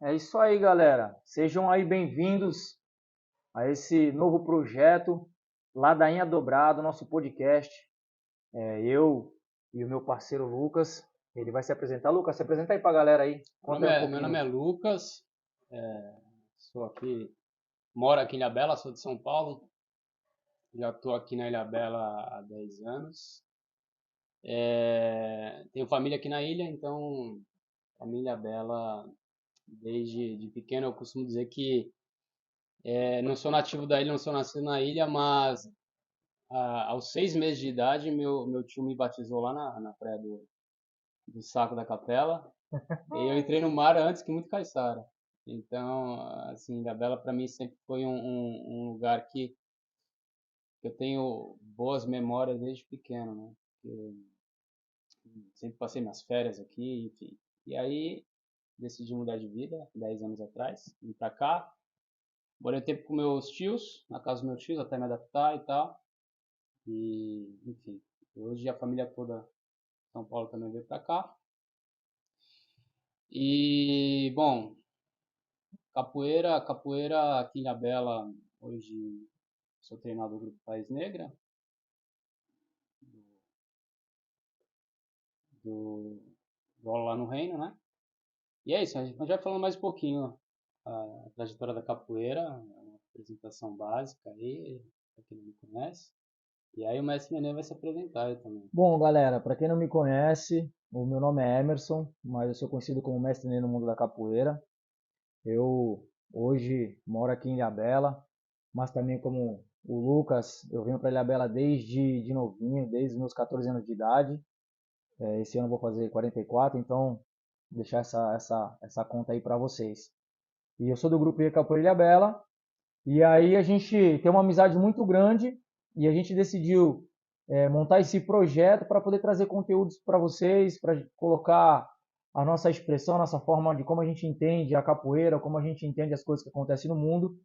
É isso aí, galera. Sejam aí bem-vindos a esse novo projeto Ladainha Dobrado, nosso podcast. Eu e o meu parceiro Lucas, ele vai se apresentar. Lucas, se apresenta aí pra galera aí. Meu Conta nome aí um é, meu nome pouquinho. é Lucas, sou aqui, moro aqui em Ilhabela, sou de São Paulo, já estou aqui na Ilhabela há 10 anos. Tenho família aqui na ilha, então família Bela, desde de pequeno eu costumo dizer que não sou nativo da ilha, não sou nascido na ilha, mas aos 6 meses de idade meu tio me batizou lá na praia do Saco da Capela. E eu entrei no mar antes que muito caiçara. Então, assim, Ilhabela para mim sempre foi um lugar que eu tenho boas memórias desde pequeno, né? Eu sempre passei minhas férias aqui, enfim. E aí decidi mudar de vida 10 anos atrás, vim pra cá. Morei um tempo com meus tios, na casa dos meus tios, até me adaptar e tal. E, enfim, hoje a família toda de São Paulo também veio pra cá. E, bom, capoeira aqui em Ilhabela, hoje sou treinador do Grupo País Negra, do, do Aula lá no Reino, né? E é isso, a gente vai falando mais um pouquinho a trajetória da capoeira, uma apresentação básica aí, para quem não me conhece. E aí o mestre Nenê vai se apresentar aí também. Bom, galera, para quem não me conhece, o meu nome é Emerson, mas eu sou conhecido como mestre Ney no mundo da capoeira. Eu hoje moro aqui em Ilhabela, mas também como o Lucas, eu venho para Ilhabela desde de novinho, desde os meus 14 anos de idade. Esse ano eu vou fazer 44, então vou deixar essa conta aí para vocês. E eu sou do grupo Capoeira Ilhabela, e aí a gente tem uma amizade muito grande e a gente decidiu montar esse projeto para poder trazer conteúdos para vocês, para colocar a nossa expressão, a nossa forma de como a gente entende a capoeira, como a gente entende as coisas que acontecem no mundo,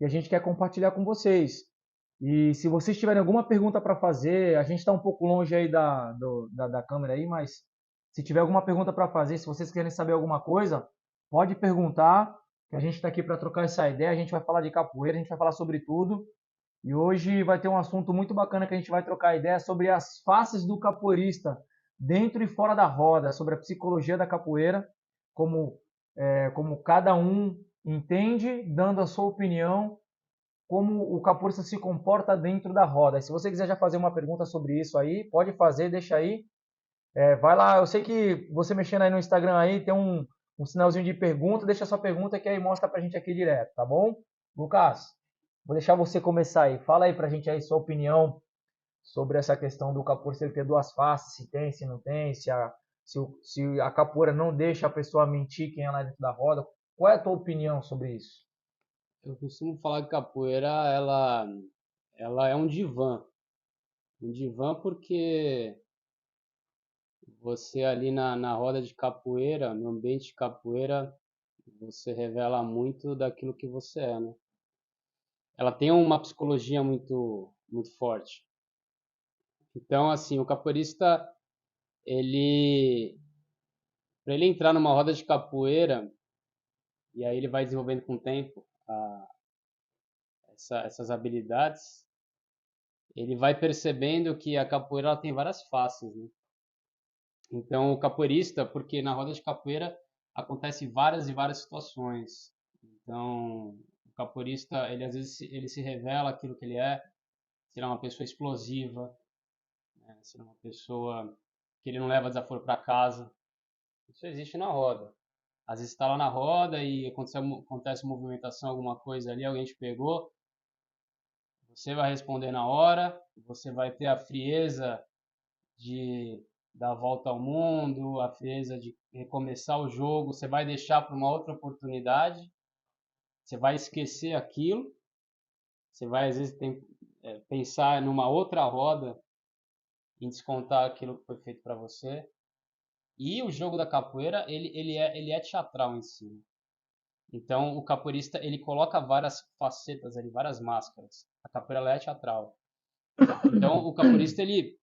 e a gente quer compartilhar com vocês. E se vocês tiverem alguma pergunta para fazer, a gente está um pouco longe aí da câmera aí, mas se tiver alguma pergunta para fazer, se vocês querem saber alguma coisa, pode perguntar, que a gente está aqui para trocar essa ideia. A gente vai falar de capoeira, a gente vai falar sobre tudo. E hoje vai ter um assunto muito bacana que a gente vai trocar ideia sobre as faces do capoeirista, dentro e fora da roda, sobre a psicologia da capoeira, como, como cada um entende, dando a sua opinião, como o capoeirista se comporta dentro da roda. E se você quiser já fazer uma pergunta sobre isso aí, pode fazer, deixa aí. Vai lá, eu sei que você mexendo aí no Instagram aí, tem um sinalzinho de pergunta, deixa sua pergunta que aí mostra pra gente aqui direto, tá bom? Lucas, vou deixar você começar aí. Fala aí pra gente aí sua opinião sobre essa questão do capoeira ter duas faces, se tem, se não tem, se a capoeira não deixa a pessoa mentir quem ela é dentro da roda. Qual é a tua opinião sobre isso? Eu costumo falar que capoeira, ela é um divã. Um divã porque você ali na roda de capoeira, no ambiente de capoeira, você revela muito daquilo que você é, né? Ela tem uma psicologia muito forte. Então, assim, o capoeirista, ele, para ele entrar numa roda de capoeira, e aí ele vai desenvolvendo com o tempo essas habilidades, ele vai percebendo que a capoeira ela tem várias faces, né? Então, o capoeirista, porque na roda de capoeira acontece várias e várias situações. Então, o capoeirista, ele às vezes ele se revela aquilo que ele é, se ele é uma pessoa explosiva, né? Se ele é uma pessoa que ele não leva desaforo para casa. Isso existe na roda. Às vezes está lá na roda e acontece movimentação, alguma coisa ali, alguém te pegou, você vai responder na hora, você vai ter a frieza de dar a volta ao mundo, a frieza de recomeçar o jogo, você vai deixar para uma outra oportunidade, você vai esquecer aquilo, você vai às vezes pensar numa outra roda em descontar aquilo que foi feito para você. E o jogo da capoeira, ele é teatral em si. Então, o capoeirista, ele coloca várias facetas ali, várias máscaras. A capoeira, ela é teatral. Então, o capoeirista, ele,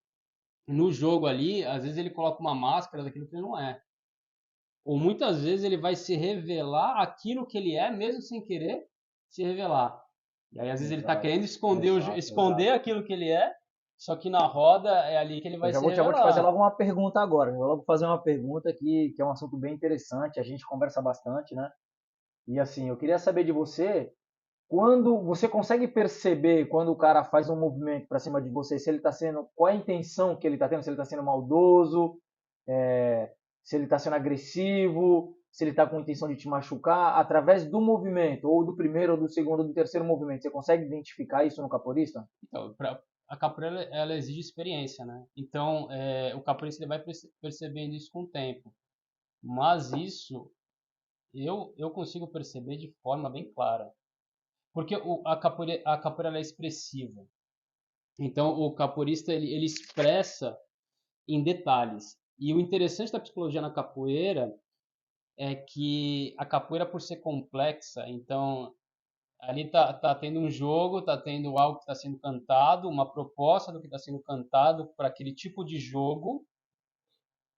no jogo ali, às vezes ele coloca uma máscara daquilo que ele não é. Ou muitas vezes ele vai se revelar aquilo que ele é, mesmo sem querer se revelar. E aí às vezes ele está Exato, querendo esconder, exato, esconder exato. aquilo que ele é, só que na roda é ali que ele Eu vai se já vou te fazer revelar. logo uma pergunta agora. Eu vou logo fazer uma pergunta que é um assunto bem interessante. A gente conversa bastante, né? E assim, eu queria saber de você, quando você consegue perceber quando o cara faz um movimento para cima de você, se ele está sendo, qual é a intenção que ele está tendo, se ele está sendo maldoso, se ele está sendo agressivo, se ele está com a intenção de te machucar, através do movimento, ou do primeiro, ou do segundo, ou do terceiro movimento. Você consegue identificar isso no capoeirista? Então, a capoeira ela exige experiência, né? Então, o capoeirista ele vai percebendo isso com o tempo. Mas isso eu consigo perceber de forma bem clara. Porque a capoeira ela é expressiva. Então, o capoeirista ele expressa em detalhes. E o interessante da psicologia na capoeira é que a capoeira, por ser complexa, então ali tá tendo um jogo, tá tendo algo que está sendo cantado, uma proposta do que está sendo cantado para aquele tipo de jogo.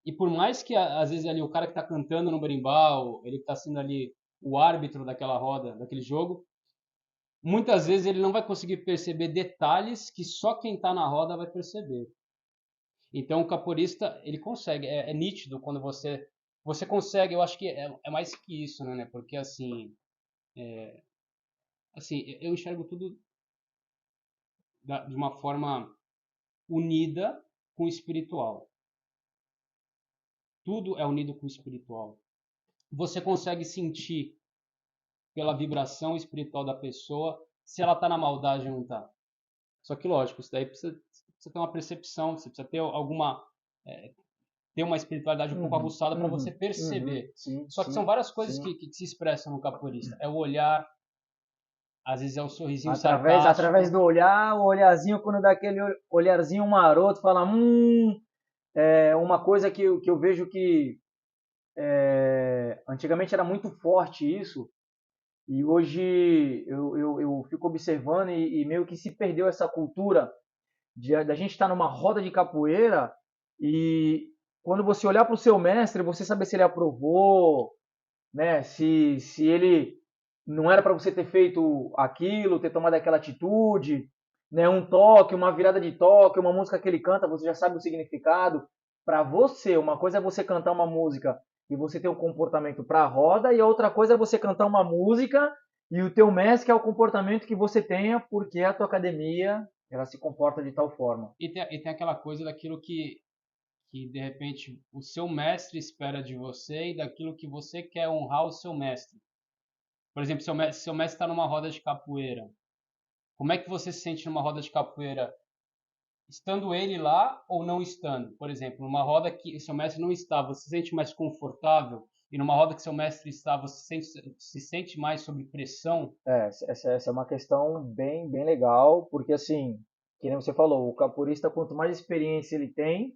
E por mais que às vezes ali o cara que está cantando no berimbau, ele está sendo ali o árbitro daquela roda, daquele jogo, muitas vezes ele não vai conseguir perceber detalhes que só quem está na roda vai perceber. Então o capoeirista ele consegue, é nítido quando você consegue. Eu acho que é mais que isso, né? Porque assim eu enxergo tudo de uma forma unida com o espiritual. Tudo é unido com o espiritual. Você consegue sentir pela vibração espiritual da pessoa se ela está na maldade ou não está. Só que lógico, isso daí precisa ter uma percepção, você precisa ter alguma ter uma espiritualidade um pouco Uhum, aguçada para você uhum, uhum. perceber. Sim, Só que são sim, várias coisas sim. que se expressam no capoeirista. É o olhar, às vezes é o sorrisinho Através sarcástico. do olhar, o olharzinho, quando dá aquele olharzinho maroto, fala, é uma coisa que eu vejo que antigamente era muito forte isso, e hoje eu fico observando e meio que se perdeu essa cultura da gente estar numa roda de capoeira e quando você olhar para o seu mestre, você saber se ele aprovou, né? Se ele não era para você ter feito aquilo, ter tomado aquela atitude, né? Um toque, uma virada de toque, uma música que ele canta, você já sabe o significado. Para você, uma coisa é você cantar uma música e você ter um comportamento para a roda, e a outra coisa é você cantar uma música e o teu mestre é o comportamento que você tenha porque a tua academia ela se comporta de tal forma. E tem aquela coisa daquilo que de repente o seu mestre espera de você e daquilo que você quer honrar o seu mestre. Por exemplo, seu mestre está numa roda de capoeira. Como é que você se sente numa roda de capoeira, estando ele lá ou não estando? Por exemplo, numa roda que seu mestre não está, você se sente mais confortável? E numa roda que seu mestre está, você se sente mais sob pressão? Essa é uma questão bem legal, porque assim, que nem você falou, o capoeirista, quanto mais experiência ele tem,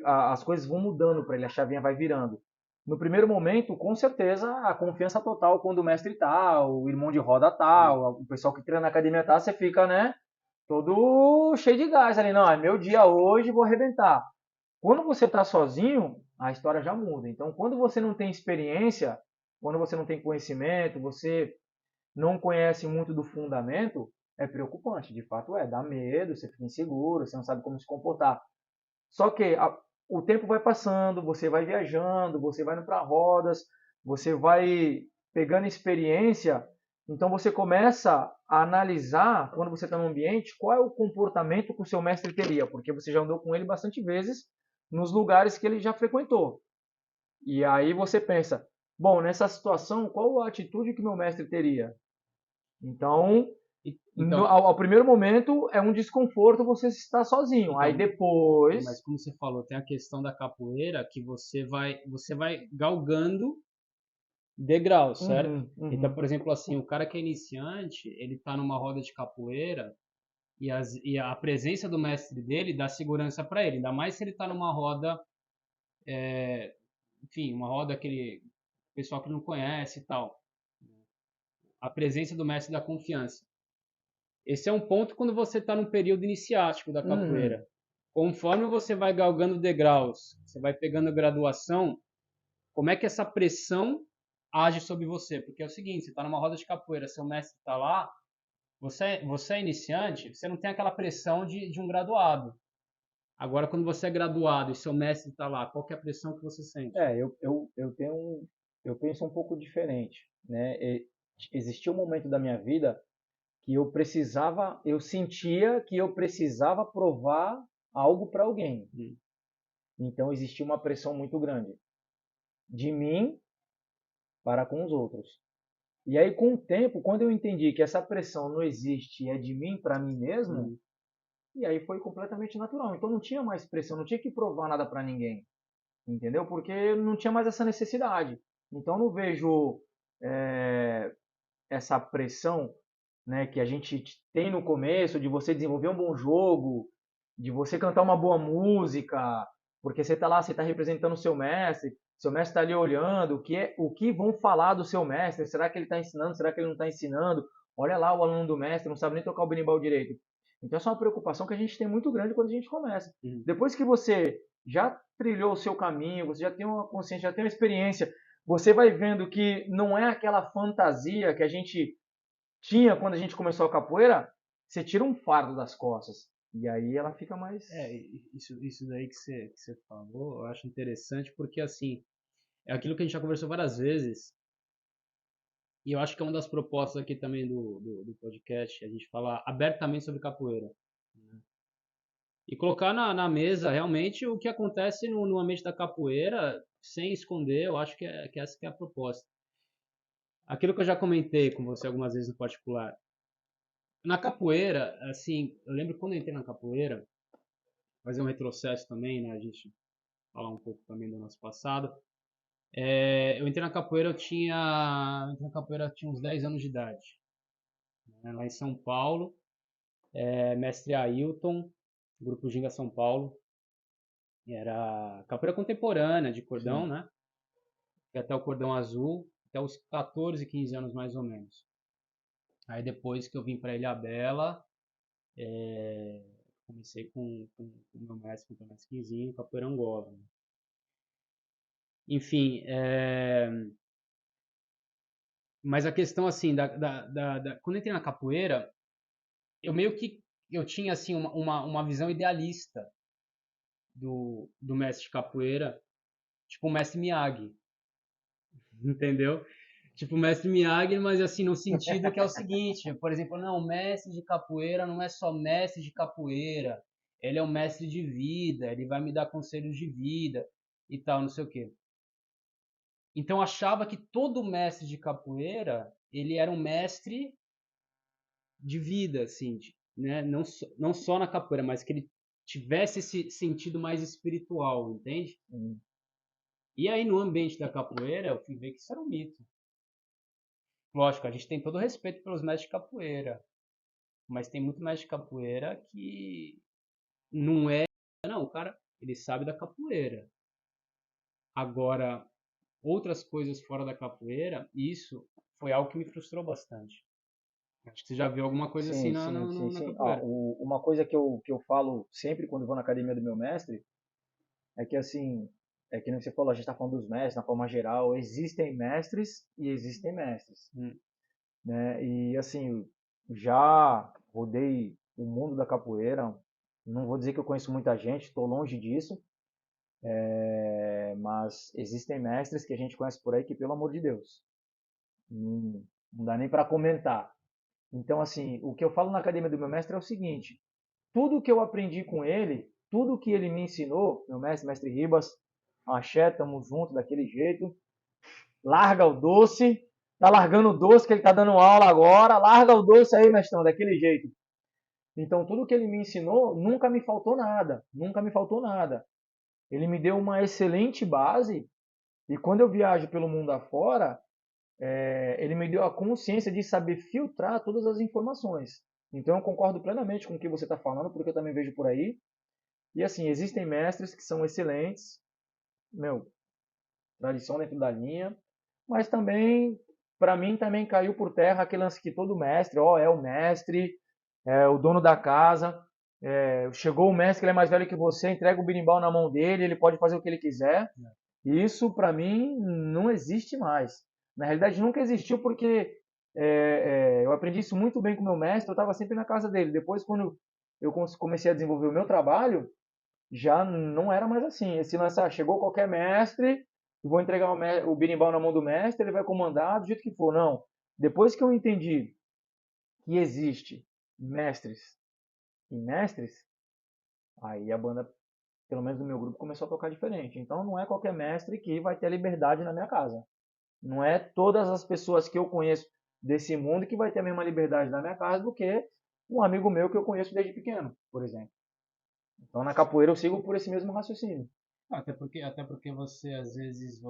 as coisas vão mudando para ele, a chavinha vai virando. No primeiro momento, com certeza, a confiança total quando o mestre tá, o irmão de roda tá, o pessoal que treina na academia tá, você fica, né, todo cheio de gás ali, não, é meu dia hoje, vou arrebentar. Quando você tá sozinho, a história já muda. Então, quando você não tem experiência, quando você não tem conhecimento, você não conhece muito do fundamento, é preocupante, de fato dá medo, você fica inseguro, você não sabe como se comportar. Só que o tempo vai passando, você vai viajando, você vai indo para rodas, você vai pegando experiência, então você começa a analisar, quando você está no ambiente, qual é o comportamento que o seu mestre teria, porque você já andou com ele bastante vezes nos lugares que ele já frequentou. E aí você pensa, bom, nessa situação, qual a atitude que meu mestre teria? Então, Então, ao primeiro momento é um desconforto você estar sozinho. Aí então, depois. mas como você falou, tem a questão da capoeira que você vai galgando degraus, certo? Uhum, Então, uhum. por exemplo, assim, o cara que é iniciante, ele tá numa roda de capoeira e a presença do mestre dele dá segurança para ele, ainda mais se ele tá numa roda, enfim, uma roda aquele pessoal que não conhece e tal. A presença do mestre dá confiança. Esse é um ponto quando você está num período iniciático da Uhum. capoeira. Conforme você vai galgando degraus, você vai pegando graduação, como é que essa pressão age sobre você? Porque é o seguinte, você está numa roda de capoeira, seu mestre está lá, você é iniciante, você não tem aquela pressão de um graduado. Agora, quando você é graduado e seu mestre está lá, qual que é a pressão que você sente? Eu penso um pouco diferente, né? Existia um momento da minha vida que eu sentia que eu precisava provar algo para alguém. Então existia uma pressão muito grande de mim para com os outros. E aí, com o tempo, quando eu entendi que essa pressão não existe, é de mim para mim mesmo, e aí foi completamente natural. Então não tinha mais pressão, não tinha que provar nada para ninguém, entendeu? Porque não tinha mais essa necessidade. Então não vejo essa pressão, né, que a gente tem no começo de você desenvolver um bom jogo, de você cantar uma boa música, porque você está lá, você está representando o seu mestre está ali olhando, o que vão falar do seu mestre, será que ele está ensinando, será que ele não está ensinando? Olha lá o aluno do mestre, não sabe nem tocar o berimbau direito. Então essa é uma preocupação que a gente tem muito grande quando a gente começa. Depois que você já trilhou o seu caminho, você já tem uma consciência, já tem uma experiência, você vai vendo que não é aquela fantasia que a gente tinha quando a gente começou a capoeira, você tira um fardo das costas. E aí ela fica mais. Isso daí que você falou, eu acho interessante porque, assim, é aquilo que a gente já conversou várias vezes, e eu acho que é uma das propostas aqui também do podcast, a gente falar abertamente sobre capoeira. Né? E colocar na mesa realmente o que acontece no ambiente da capoeira, sem esconder, eu acho que essa que é a proposta. Aquilo que eu já comentei com você algumas vezes no particular. Na capoeira, assim, eu lembro quando eu entrei na capoeira, fazer um retrocesso também, né? A gente falar um pouco também do nosso passado. Eu entrei na capoeira, eu tinha uns 10 anos de idade. Né? Lá em São Paulo, mestre Ailton, Grupo Ginga São Paulo. Era capoeira contemporânea, de cordão, Sim. né? E até o cordão azul, até os 14, 15 anos mais ou menos. Aí depois que eu vim para Ilhabela, comecei com o meu mestre, com o mestre Quinzinho, capoeira Angola. Né? Enfim, mas a questão assim, quando eu entrei na capoeira, eu meio que eu tinha assim uma visão idealista do mestre de capoeira, tipo o mestre Miyagi, entendeu? Tipo o mestre Miyagi, mas assim no sentido que é o seguinte, por exemplo, não, o mestre de capoeira não é só mestre de capoeira, ele é um mestre de vida, ele vai me dar conselhos de vida e tal, não sei o quê. Então eu achava que todo mestre de capoeira, ele era um mestre de vida, assim, né? Não só na capoeira, mas que ele tivesse esse sentido mais espiritual, entende? E aí no ambiente da capoeira, eu fui ver que isso era um mito. Lógico, a gente tem todo o respeito pelos mestres de capoeira, mas tem muito mestre de capoeira que não é, não, o cara, ele sabe da capoeira. Agora, outras coisas fora da capoeira, isso foi algo que me frustrou bastante. Acho que você já viu alguma coisa assim na Sim. capoeira. Uma coisa que eu falo sempre quando vou na academia do meu mestre é que assim, é que nem você falou, a gente está falando dos mestres, na forma geral, existem mestres e existem mestres, né? E assim, já rodei o mundo da capoeira, não vou dizer que eu conheço muita gente, estou longe disso, mas existem mestres que a gente conhece por aí que, pelo amor de Deus, não dá nem para comentar. Então, assim, o que eu falo na academia do meu mestre é o seguinte: tudo que eu aprendi com ele, tudo que ele me ensinou, meu mestre, mestre Ribas, axé, tamo junto daquele jeito, larga o doce, tá largando o doce que ele tá dando aula agora, larga o doce aí, mestrão, daquele jeito. Então, tudo que ele me ensinou, nunca me faltou nada, nunca me faltou nada. Ele me deu uma excelente base e quando eu viajo pelo mundo afora, ele me deu a consciência de saber filtrar todas as informações. Então eu concordo plenamente com o que você está falando, porque eu também vejo por aí. E assim, existem mestres que são excelentes, meu, tradição dentro da linha, mas também, para mim, também caiu por terra aquele lance que todo mestre, ó, é o mestre, é o dono da casa, chegou o mestre que ele é mais velho que você, entrega o berimbau na mão dele, ele pode fazer o que ele quiser. E isso, para mim, não existe mais. Na realidade, nunca existiu porque eu aprendi isso muito bem com o meu mestre, eu estava sempre na casa dele. Depois, quando eu comecei a desenvolver o meu trabalho, já não era mais assim. Esse lance, chegou qualquer mestre, eu vou entregar o berimbau na mão do mestre, ele vai comandar do jeito que for. Não. Depois que eu entendi que existe mestres e mestres, aí a banda, pelo menos no meu grupo, começou a tocar diferente. Então não é qualquer mestre que vai ter liberdade na minha casa. Não é todas as pessoas que eu conheço desse mundo que vai ter a mesma liberdade na minha casa do que um amigo meu que eu conheço desde pequeno, por exemplo. Então na capoeira eu sigo por esse mesmo raciocínio. Até porque você, às vezes,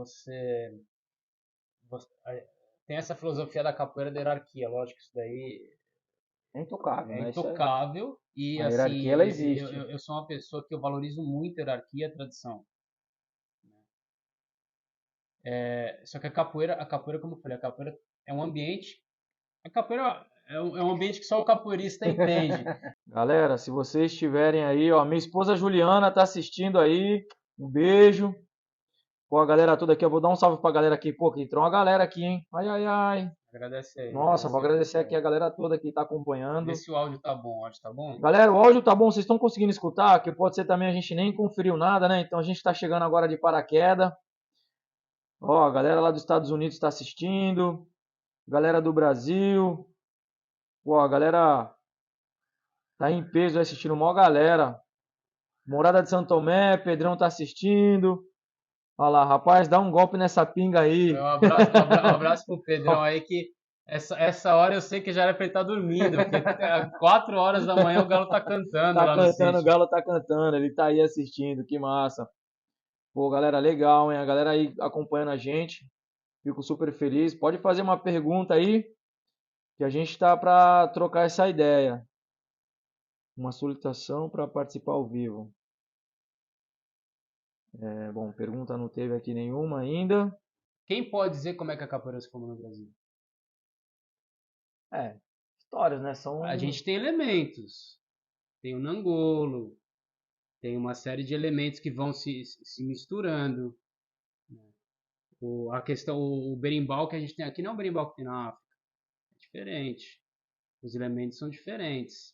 tem essa filosofia da capoeira da hierarquia. Lógico que isso daí É intocável, é né? Isso intocável e, a hierarquia assim, ela eu, existe. eu, eu sou uma pessoa que eu valorizo muito a hierarquia e a tradição. Só que a capoeira, como eu falei, a capoeira é um ambiente. A capoeira é um ambiente que só o capoeirista entende. Galera, se vocês estiverem aí, ó, minha esposa Juliana tá assistindo aí. Um beijo. Pô, a galera toda aqui, eu vou dar um salve pra galera aqui. Pô, que entrou uma galera aqui, hein? Ai, ai, ai. Agradece aí, Nossa, vou agradece aí, agradecer aqui pessoal. a galera toda que tá Vê acompanhando. se o áudio tá bom. O áudio tá bom? Galera, o áudio tá bom? Vocês estão conseguindo escutar? Que pode ser também a gente nem conferiu nada, né? Então a gente tá chegando agora de paraquedas. Ó, a galera lá dos Estados Unidos está assistindo. Galera do Brasil. Pô, a galera tá em peso assistindo, mó galera. Morada de São Tomé, Pedrão tá assistindo. Olha lá, rapaz, dá um golpe nessa pinga aí. Um abraço pro Pedrão aí que essa hora eu sei que já era pra ele estar dormindo, porque 4 horas da manhã o Galo tá cantando Tá lá no cantando, o sítio. Galo tá cantando, ele tá aí assistindo, que massa. Pô, galera, legal, hein? A galera aí acompanhando a gente. Fico super feliz. Pode fazer uma pergunta aí, que a gente tá para trocar essa ideia. Uma solicitação para participar ao vivo. Bom, pergunta não teve aqui nenhuma ainda. Quem pode dizer como é que a capoeira se formou no Brasil? É, histórias, né? A São. gente tem elementos. Tem o Nangolo, tem uma série de elementos que vão se misturando. O berimbau que a gente tem aqui não é o berimbau que tem na África. É diferente. Os elementos são diferentes.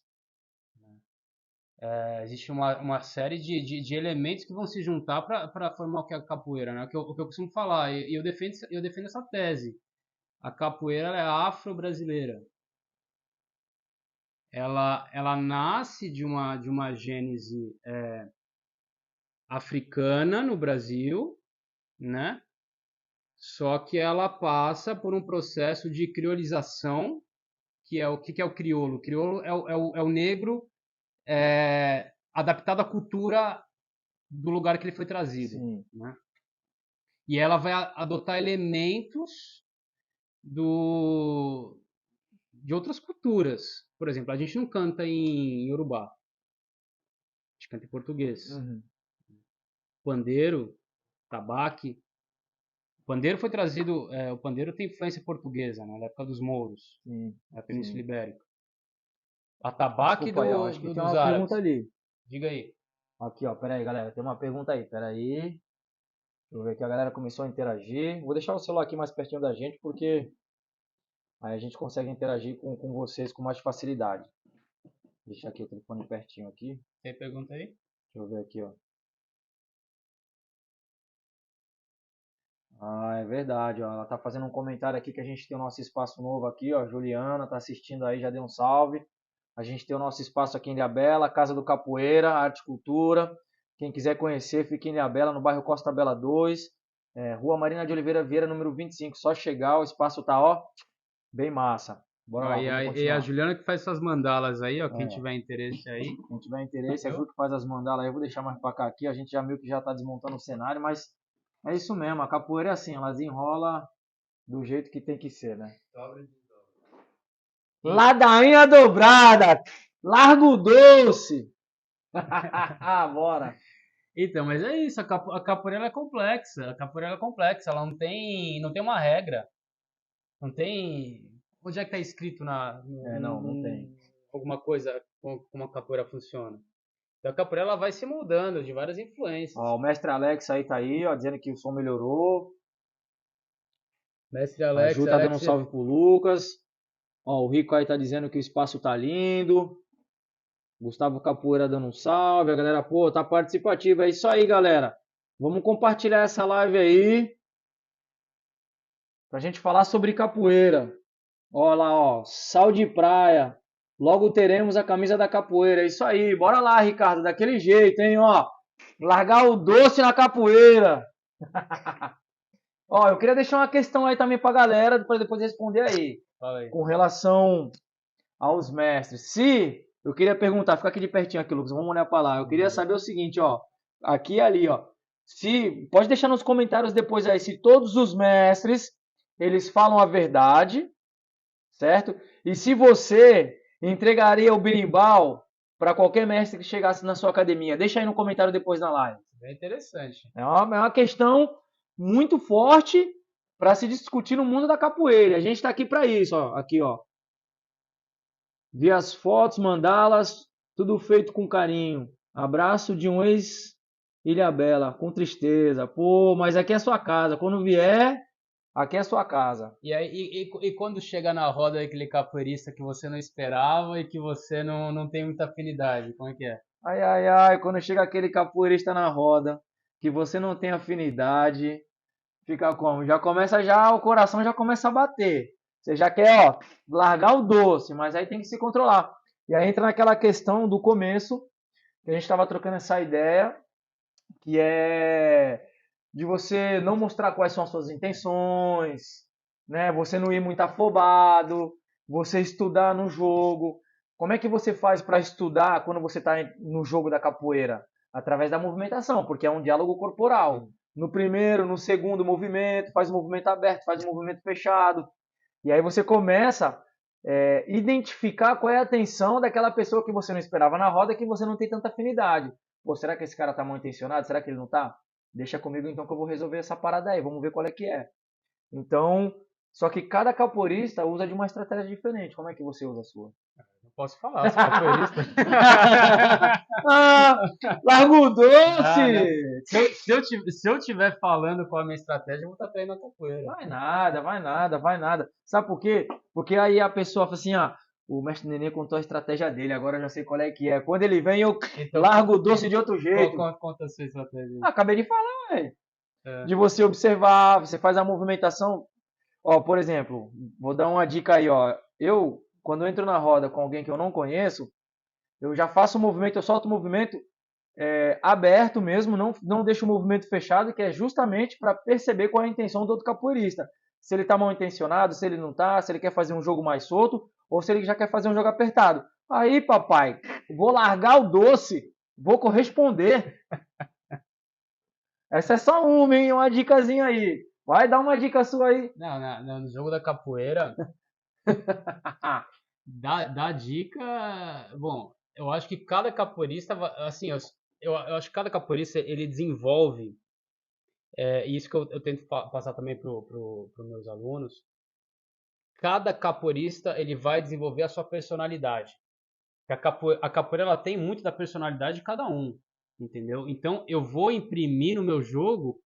Existe uma série de elementos que vão se juntar para formar o que é a capoeira, né? O que eu costumo falar, e eu defendo essa tese. A capoeira ela é afro-brasileira. Ela nasce de uma gênese africana no Brasil, né? Só que ela passa por um processo de criolização, que é o que é o crioulo? O crioulo é o negro adaptado à cultura do lugar que ele foi trazido, Sim. né? E ela vai adotar elementos de outras culturas. Por exemplo, a gente não canta em Yorubá, a gente canta em português. Uhum. Pandeiro, tabaque. O pandeiro foi trazido. O pandeiro tem influência portuguesa, né, na época dos mouros, Sim. na Península Sim. Ibérica. A tabaque Desculpa aí, ó. Acho que tem dos uma pergunta árabes. ali. Diga aí. Aqui, ó. Pera aí, galera. Tem uma pergunta aí. Pera aí. Deixa eu ver que a galera começou a interagir. Vou deixar o celular aqui mais pertinho da gente, porque aí a gente consegue interagir com vocês com mais facilidade. Deixa aqui o telefone pertinho aqui. Tem pergunta aí? Deixa eu ver aqui, ó. Ah, é verdade, ó. Ela tá fazendo um comentário aqui que a gente tem o nosso espaço novo aqui, ó. Juliana tá assistindo aí, já deu um salve. A gente tem o nosso espaço aqui em Ilhabela, Casa do Capoeira, Arte e Cultura. Quem quiser conhecer, fica em Ilhabela, no bairro Costa Bela 2, Rua Marina de Oliveira Vieira, número 25. Só chegar, o espaço tá, ó, bem massa. Bora Ó, lá, e, vamos a, e a continuar. Juliana que faz essas mandalas aí, ó. Quem É, tiver interesse aí. quem tiver interesse, é Viu? Ju que faz as mandalas aí. Eu vou deixar mais pra cá aqui. A gente já meio que já tá desmontando o cenário, mas é isso mesmo. A capoeira é assim, ela desenrola do jeito que tem que ser, né? Ladainha dobrada, largo doce. Bora. Então, mas é isso, a capoeira ela é complexa. A capoeira ela é complexa, ela não tem uma regra. Não tem. Onde é que tá escrito Não tem. alguma coisa como a capoeira funciona? Então a capoeira ela vai se moldando de várias influências. Ó, o mestre Alex aí tá aí, ó, dizendo que o som melhorou. Mestre A Ju Alex, tá dando um Alex, salve pro Lucas. Ó, o Rico aí tá dizendo que o espaço tá lindo. Gustavo Capoeira dando um salve. A galera, pô, tá participativa. É isso aí, galera. Vamos compartilhar essa live aí pra gente falar sobre capoeira. Ó lá, ó, sal de praia. Logo teremos a camisa da capoeira. É isso aí. Bora lá, Ricardo, daquele jeito, hein, ó. Largar o doce na capoeira. Ó, eu queria deixar uma questão aí também pra galera, para depois responder aí. fala aí. Com relação aos mestres. Se eu queria perguntar, fica aqui de pertinho aqui, Lucas, vamos olhar para lá. Eu queria saber o seguinte, ó, aqui e ali, ó. Se pode deixar nos comentários depois aí se todos os mestres eles falam a verdade, certo? E se você entregaria o berimbau para qualquer mestre que chegasse na sua academia, deixa aí no comentário depois na live. Bem interessante. É uma questão muito forte para se discutir no mundo da capoeira. A gente está aqui para isso, ó. Aqui, ó. Vi as fotos, mandá-las, tudo feito com carinho. Abraço de um ex-Ilhabela, com tristeza. Pô, mas aqui é sua casa. Quando vier, aqui é sua casa. E aí, e quando chega na roda aquele capoeirista que você não esperava e que você não tem muita afinidade, como é que é? Ai, ai, ai, quando chega aquele capoeirista na roda, que você não tem afinidade, fica como? Já começa já, o coração já começa a bater. Você já quer, ó, largar o doce, mas aí tem que se controlar. E aí entra naquela questão do começo, que a gente estava trocando essa ideia, que é de você não mostrar quais são as suas intenções, né? Você não ir muito afobado, você estudar no jogo. Como é que você faz para estudar quando você está no jogo da capoeira? Através da movimentação, porque é um diálogo corporal. No primeiro, no segundo movimento, faz movimento aberto, faz movimento fechado. E aí você começa identificar qual é a atenção daquela pessoa que você não esperava na roda, que você não tem tanta afinidade. Pô, será que esse cara tá mal intencionado? Será que ele não tá? Deixa comigo então que eu vou resolver essa parada aí, vamos ver qual é que é. Então, só que cada capoeirista usa de uma estratégia diferente. Como é que você usa a sua? Não posso falar, sou capoeirista. Ah, larga o Ah, né? doce! Se eu tiver falando qual é a minha estratégia, eu vou estar treinando a capoeira. Vai nada, vai nada, vai nada. Sabe por quê? Porque aí a pessoa fala assim, ah, o mestre Nenê contou a estratégia dele, agora eu já sei qual é que é. Quando ele vem, eu Então, largo o doce de outro jeito. conta a sua estratégia. Ah, acabei de falar, velho. É. De você observar, você faz a movimentação. Ó, por exemplo, vou dar uma dica aí, ó. Eu, quando eu entro na roda com alguém que eu não conheço, eu já faço o movimento, eu solto o movimento aberto mesmo, não deixo o movimento fechado, que é justamente para perceber qual é a intenção do outro capoeirista. Se ele está mal intencionado, se ele não está, se ele quer fazer um jogo mais solto, ou se ele já quer fazer um jogo apertado. Aí, papai, vou largar o doce, vou corresponder. Essa é só uma, hein? Uma dicasinha aí. Vai dar uma dica sua aí. Não, no jogo da capoeira, dá dica. Bom, eu acho que cada capoeirista, assim, eu acho que cada capoeirista ele desenvolve, e isso que eu tento passar também para os meus alunos. Cada capoeirista ele vai desenvolver a sua personalidade. A capoeira ela tem muito da personalidade de cada um, entendeu? Então eu vou imprimir no meu jogo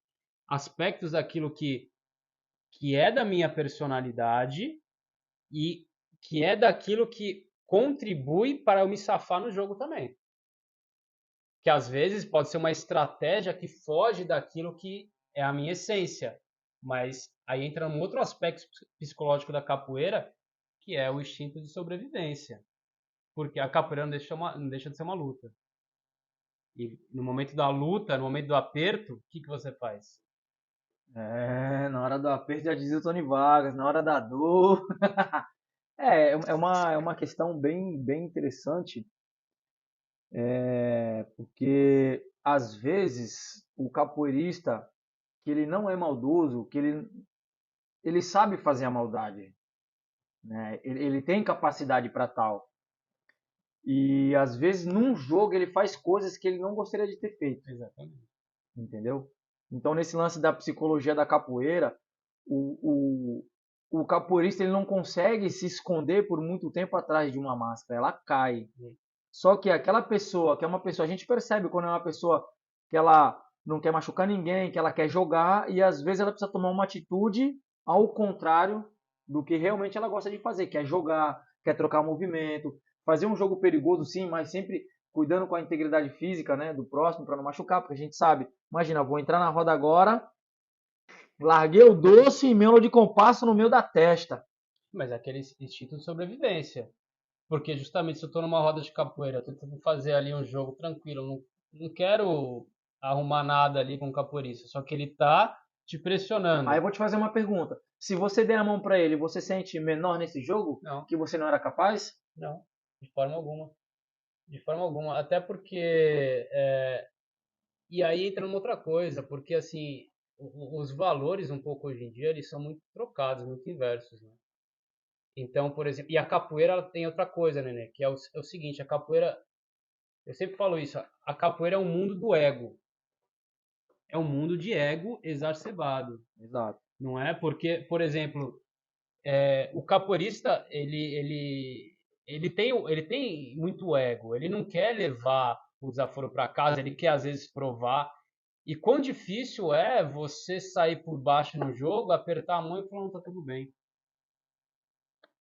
aspectos daquilo que é da minha personalidade e que é daquilo que contribui para eu me safar no jogo também. Que às vezes pode ser uma estratégia que foge daquilo que é a minha essência, mas aí entra um outro aspecto psicológico da capoeira, que é o instinto de sobrevivência. Porque a capoeira não deixa de ser uma luta. E no momento da luta, no momento do aperto, o que você faz? Na hora do aperto já dizia o Tony Vargas, na hora da dor. É uma questão bem, bem interessante, porque às vezes o capoeirista, que ele não é maldoso, que ele sabe fazer a maldade, né? Ele tem capacidade para tal. E às vezes num jogo ele faz coisas que ele não gostaria de ter feito. Exatamente. Entendeu? Então, nesse lance da psicologia da capoeira, o capoeirista ele não consegue se esconder por muito tempo atrás de uma máscara, ela cai. Só que aquela pessoa, que é uma pessoa, a gente percebe quando é uma pessoa que ela não quer machucar ninguém, que ela quer jogar, e às vezes ela precisa tomar uma atitude ao contrário do que realmente ela gosta de fazer, que é jogar, quer trocar movimento, fazer um jogo perigoso sim, mas sempre cuidando com a integridade física, né, do próximo para não machucar, porque a gente sabe, imagina, vou entrar na roda agora, larguei o doce e melo de compasso no meio da testa. Mas é aquele instinto de sobrevivência. Porque justamente se eu tô numa roda de capoeira, tentando fazer ali um jogo tranquilo, não quero arrumar nada ali com o capoeirista, só que ele tá te Aí eu pressionando. vou te fazer uma pergunta. Se você der a mão para ele, você sente menor nesse jogo Não, que você não era capaz? não, de forma alguma. De forma alguma. Até porque. E aí entra numa outra coisa, porque assim, os valores um pouco hoje em dia, eles são muito trocados, muito inversos, né? Então, por exemplo, e a capoeira ela tem outra coisa, né, que é o seguinte, a capoeira, eu sempre falo isso, a capoeira é um mundo do ego. É um mundo de ego exacerbado, Exato. não é? Porque, por exemplo, o capoeirista, ele tem muito ego, ele não quer levar o desaforo para casa, ele quer às vezes provar. E quão difícil é você sair por baixo no jogo, apertar a mão e falar, não, tá tudo bem,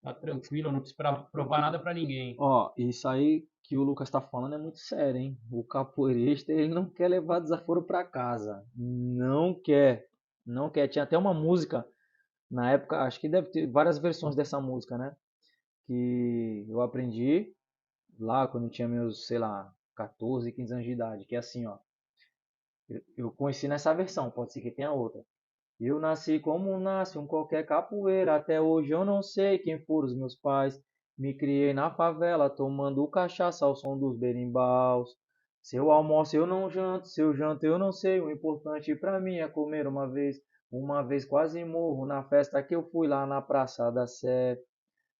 tá tranquilo, eu não preciso provar nada para ninguém. Ó, isso aí que o Lucas tá falando é muito sério, hein? O capoeirista, ele não quer levar desaforo para casa. Não quer. Não quer. Tinha até uma música na época, acho que deve ter várias versões dessa música, né? Que eu aprendi lá quando eu tinha meus, sei lá, 14, 15 anos de idade, que é assim, ó. Eu conheci nessa versão, pode ser que tenha outra. Eu nasci como nasce um qualquer capoeira, até hoje eu não sei quem foram os meus pais. Me criei na favela, tomando cachaça ao som dos berimbaus. Se eu almoço eu não janto, se eu janto eu não sei. O importante pra mim é comer uma vez. Uma vez quase morro na festa que eu fui lá na Praça da Sé.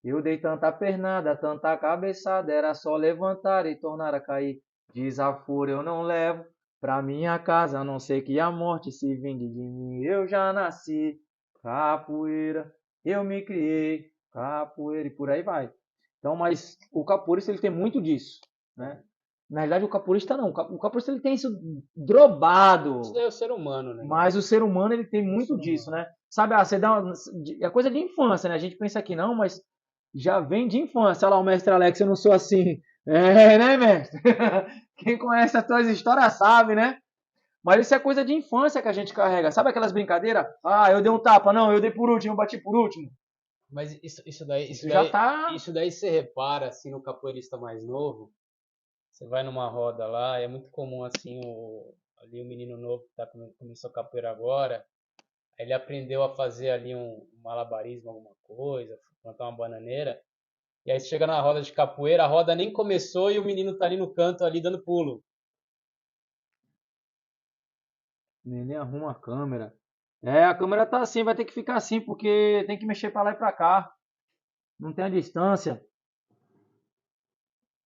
Eu dei tanta pernada, tanta cabeçada, era só levantar e tornar a cair. Desaforo eu não levo pra minha casa, a não ser que a morte se vingue de mim. Eu já nasci capoeira, eu me criei capoeira e por aí vai. Então, mas o capoeirista ele tem muito disso, né? Na verdade, o capoeirista não. O capoeirista ele tem isso Isso drobado, daí é o ser humano, né? mas o ser humano ele tem É o muito ser disso, humano. né? Sabe, você dá uma, é coisa de infância, né? A gente pensa que não, mas já vem de infância. Olha lá, o mestre Alex, eu não sou assim. É, né, mestre? Quem conhece as tuas histórias sabe, né? Mas isso é coisa de infância que a gente carrega. Sabe aquelas brincadeiras? Ah, eu dei um tapa. Não, eu dei por último, eu bati por último. Mas isso daí, isso Isso já daí, tá. isso daí você repara, assim, no capoeirista mais novo, você vai numa roda lá, é muito comum, assim, ali o menino novo que começou capoeira agora, aí ele aprendeu a fazer ali um malabarismo, alguma coisa, plantar uma bananeira, e aí você chega na roda de capoeira, a roda nem começou e o menino tá ali no canto, ali dando pulo. Neném arruma a câmera. É, a câmera tá assim, vai ter que ficar assim, porque tem que mexer pra lá e pra cá. Não tem a distância.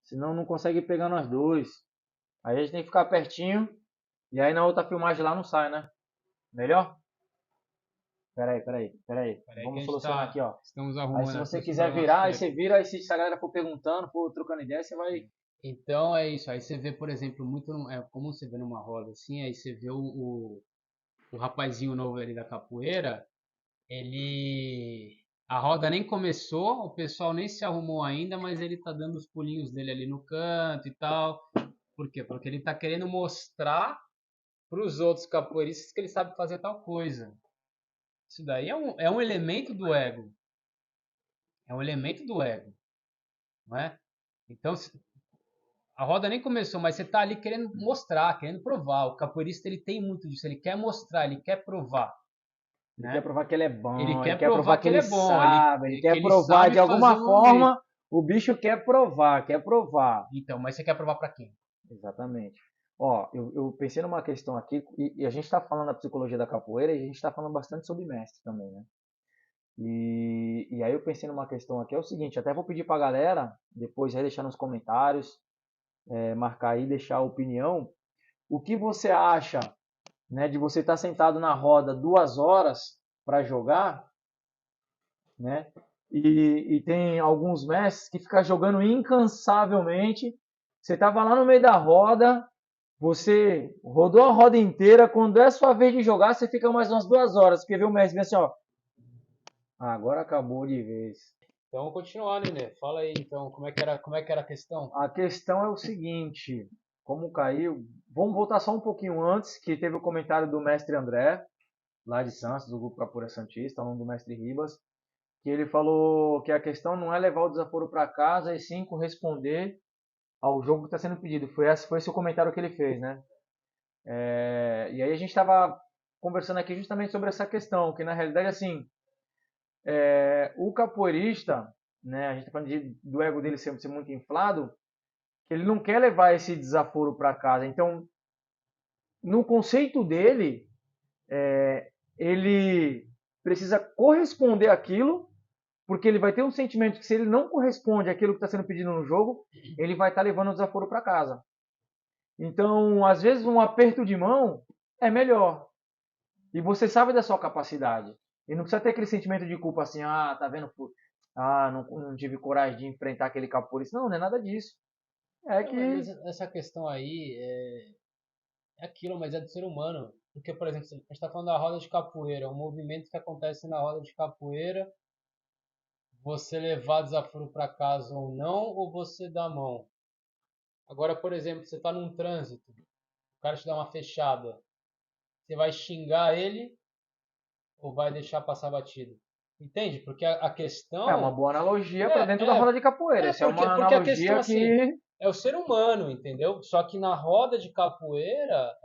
Senão não consegue pegar nós dois. Aí a gente tem que ficar pertinho. E aí na outra filmagem lá não sai, né? Melhor? Peraí. Peraí que Vamos solucionar aqui, ó. estamos Aí se arrumando aqui você os quiser problemas virar, aí você técnicos. vira, aí se a galera for perguntando, for trocando ideia, você vai. Então é isso. Aí você vê, por exemplo, muito. É como você vê numa roda assim, aí você vê o rapazinho novo ali da capoeira, ele. A roda nem começou, o pessoal nem se arrumou ainda, mas ele tá dando os pulinhos dele ali no canto e tal. Por quê? Porque ele tá querendo mostrar para os outros capoeiristas que ele sabe fazer tal coisa. Isso daí é um elemento do ego. É um elemento do ego, não é? Então, a roda nem começou, mas você tá ali querendo mostrar, querendo provar. O capoeirista ele tem muito disso, ele quer mostrar, ele quer provar, Ele quer né? provar que ele é Ele bom, ele quer quer provar provar que que ele ele é bom, sabe, ele que quer ele provar sabe de fazer alguma o movimento. forma. O bicho quer provar, quer provar. Então, mas você quer provar para quem? Exatamente. Ó, eu pensei numa questão aqui, e a gente está falando da psicologia da capoeira e a gente está falando bastante sobre mestre também, né? E aí eu pensei numa questão aqui, é o seguinte, até vou pedir para a galera, depois aí deixar nos comentários, marcar aí, deixar a opinião. O que você acha, né, de você estar sentado na roda 2 horas para jogar, né? E tem alguns mestres que ficam jogando incansavelmente. Você tava lá no meio da roda, você rodou a roda inteira, quando é sua vez de jogar, você fica mais umas 2 horas, porque vê o mestre assim, ó, agora acabou de vez. Então, vamos continuar, Nenê. Fala aí, então, como é que era a questão? A questão é o seguinte, como caiu, vamos voltar só um pouquinho antes, que teve o comentário do mestre André, lá de Santos, do grupo Capura Santista, o nome do mestre Ribas, que ele falou que a questão não é levar o desaforo para casa, e sim corresponder ao jogo que está sendo pedido. Foi esse o comentário que ele fez, né? E aí a gente estava conversando aqui justamente sobre essa questão, que na realidade, assim, o capoeirista, né, a gente está falando do ego dele sempre ser muito inflado, que ele não quer levar esse desaforo para casa. Então, no conceito dele, ele precisa corresponder àquilo, porque ele vai ter um sentimento que se ele não corresponde àquilo que está sendo pedido no jogo, ele vai estar levando o desaforo para casa. Então, às vezes, um aperto de mão é melhor. E você sabe da sua capacidade. E não precisa ter aquele sentimento de culpa assim, ah, tá vendo? Não tive coragem de enfrentar aquele capoeirista. Não, não é nada disso. É Não, que mas essa questão aí é aquilo, mas é do ser humano. Porque, por exemplo, a gente está falando da roda de capoeira, um movimento que acontece na roda de capoeira, você levar desaforo para casa ou não, ou você dá a mão. Agora, por exemplo, você está num trânsito, o cara te dá uma fechada, você vai xingar ele ou vai deixar passar batido? Entende? Porque a é uma questão boa analogia para dentro da é, roda de capoeira. Essa é uma porque a questão analogia assim que é o ser humano, entendeu? Só que na roda de capoeira,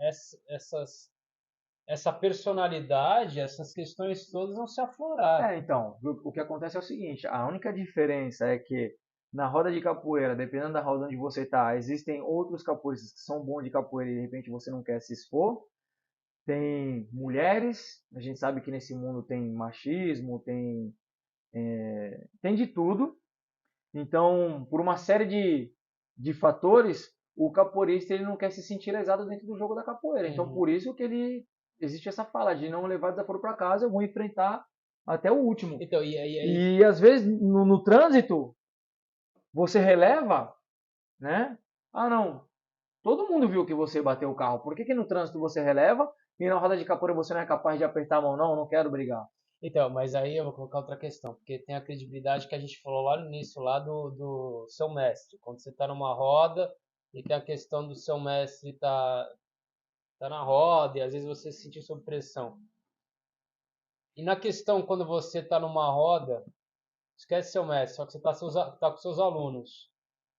essa personalidade, essas questões todas vão se aflorar. então, o que acontece é o seguinte, a única diferença é que na roda de capoeira, dependendo da roda onde você está, existem outros capoeiristas que são bons de capoeira e de repente você não quer se expor. Tem mulheres, a gente sabe que nesse mundo tem machismo, tem de tudo. Então, por uma série de fatores, o capoeirista ele não quer se sentir lesado dentro do jogo da capoeira. Então, Uhum. por isso que ele existe essa fala de não levar desaforo para casa, eu vou enfrentar até o último. Então, e aí, E às vezes no trânsito você releva, né? Ah, não. Todo mundo viu que você bateu o carro. Por que, que no trânsito você releva e na roda de capoeira você não é capaz de apertar a mão? Não, não quero brigar. então, mas aí eu vou colocar outra questão, porque tem a credibilidade que a gente falou lá no início, lá do seu mestre. Quando você está numa roda e tem a questão do seu mestre tá na roda e às vezes você se sentir sob pressão. E na questão, quando você está numa roda, esquece seu mestre, só que você tá com seus alunos.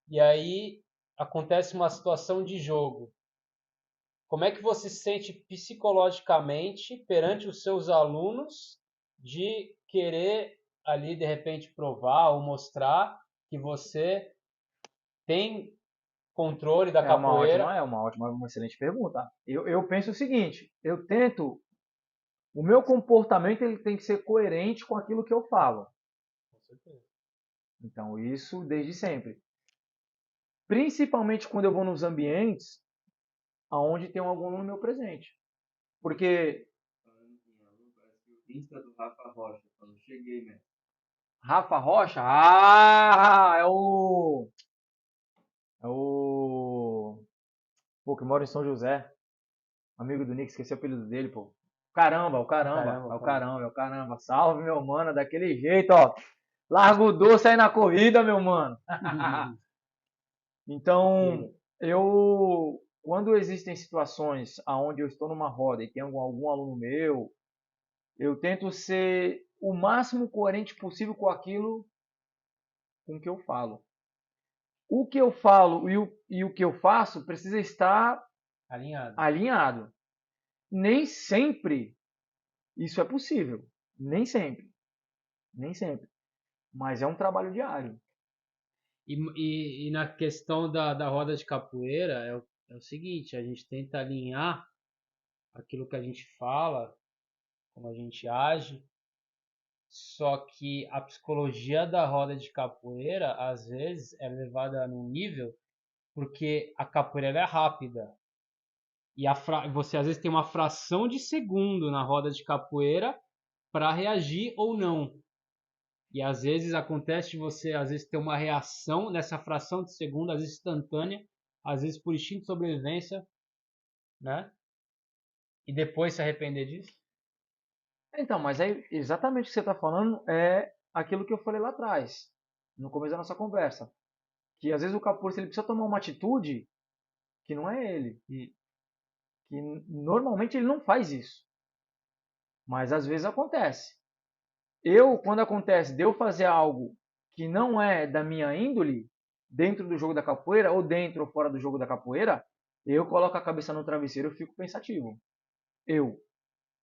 E aí acontece uma situação de jogo. Como é que você se sente psicologicamente perante os seus alunos de querer ali de repente provar ou mostrar que você tem controle da capoeira? Uma excelente pergunta. Eu penso o seguinte: o meu comportamento ele tem que ser coerente com aquilo que eu falo. Com certeza. Então, isso desde sempre. Principalmente quando eu vou nos ambientes onde tem algum aluno meu presente. Porque Insta do Rafa Rocha, quando cheguei, né? Rafa Rocha, é o pô, que mora em São José, amigo do Nick, esqueci o apelido dele, pô. Caramba, o caramba, é o caramba, é o caramba. Salve, meu mano, daquele jeito, ó. Larga o doce aí na corrida, meu mano. Então, quando existem situações onde eu estou numa roda e tem algum aluno meu, eu tento ser o máximo coerente possível com aquilo com que eu falo. O que eu falo e o que eu faço precisa estar Alinhado. alinhado. Nem sempre isso é possível. Nem sempre. Nem sempre. Mas é um trabalho diário. E na questão da roda de capoeira é o seguinte, a gente tenta alinhar aquilo que a gente fala, como a gente age, só que a psicologia da roda de capoeira, às vezes, é levada num nível porque a capoeira ela é rápida. E você às vezes tem uma fração de segundo na roda de capoeira para reagir ou não. E às vezes acontece de você às vezes ter uma reação nessa fração de segundo, às vezes instantânea, às vezes por instinto de sobrevivência, né? E depois se arrepender disso? Então, mas aí exatamente o que você está falando é aquilo que eu falei lá atrás, no começo da nossa conversa. Que às vezes o capoeirista ele precisa tomar uma atitude que não é ele. Que normalmente ele não faz isso. Mas às vezes acontece. Quando acontece de eu fazer algo que não é da minha índole, dentro do jogo da capoeira, ou dentro ou fora do jogo da capoeira, eu coloco a cabeça no travesseiro e fico pensativo. Eu.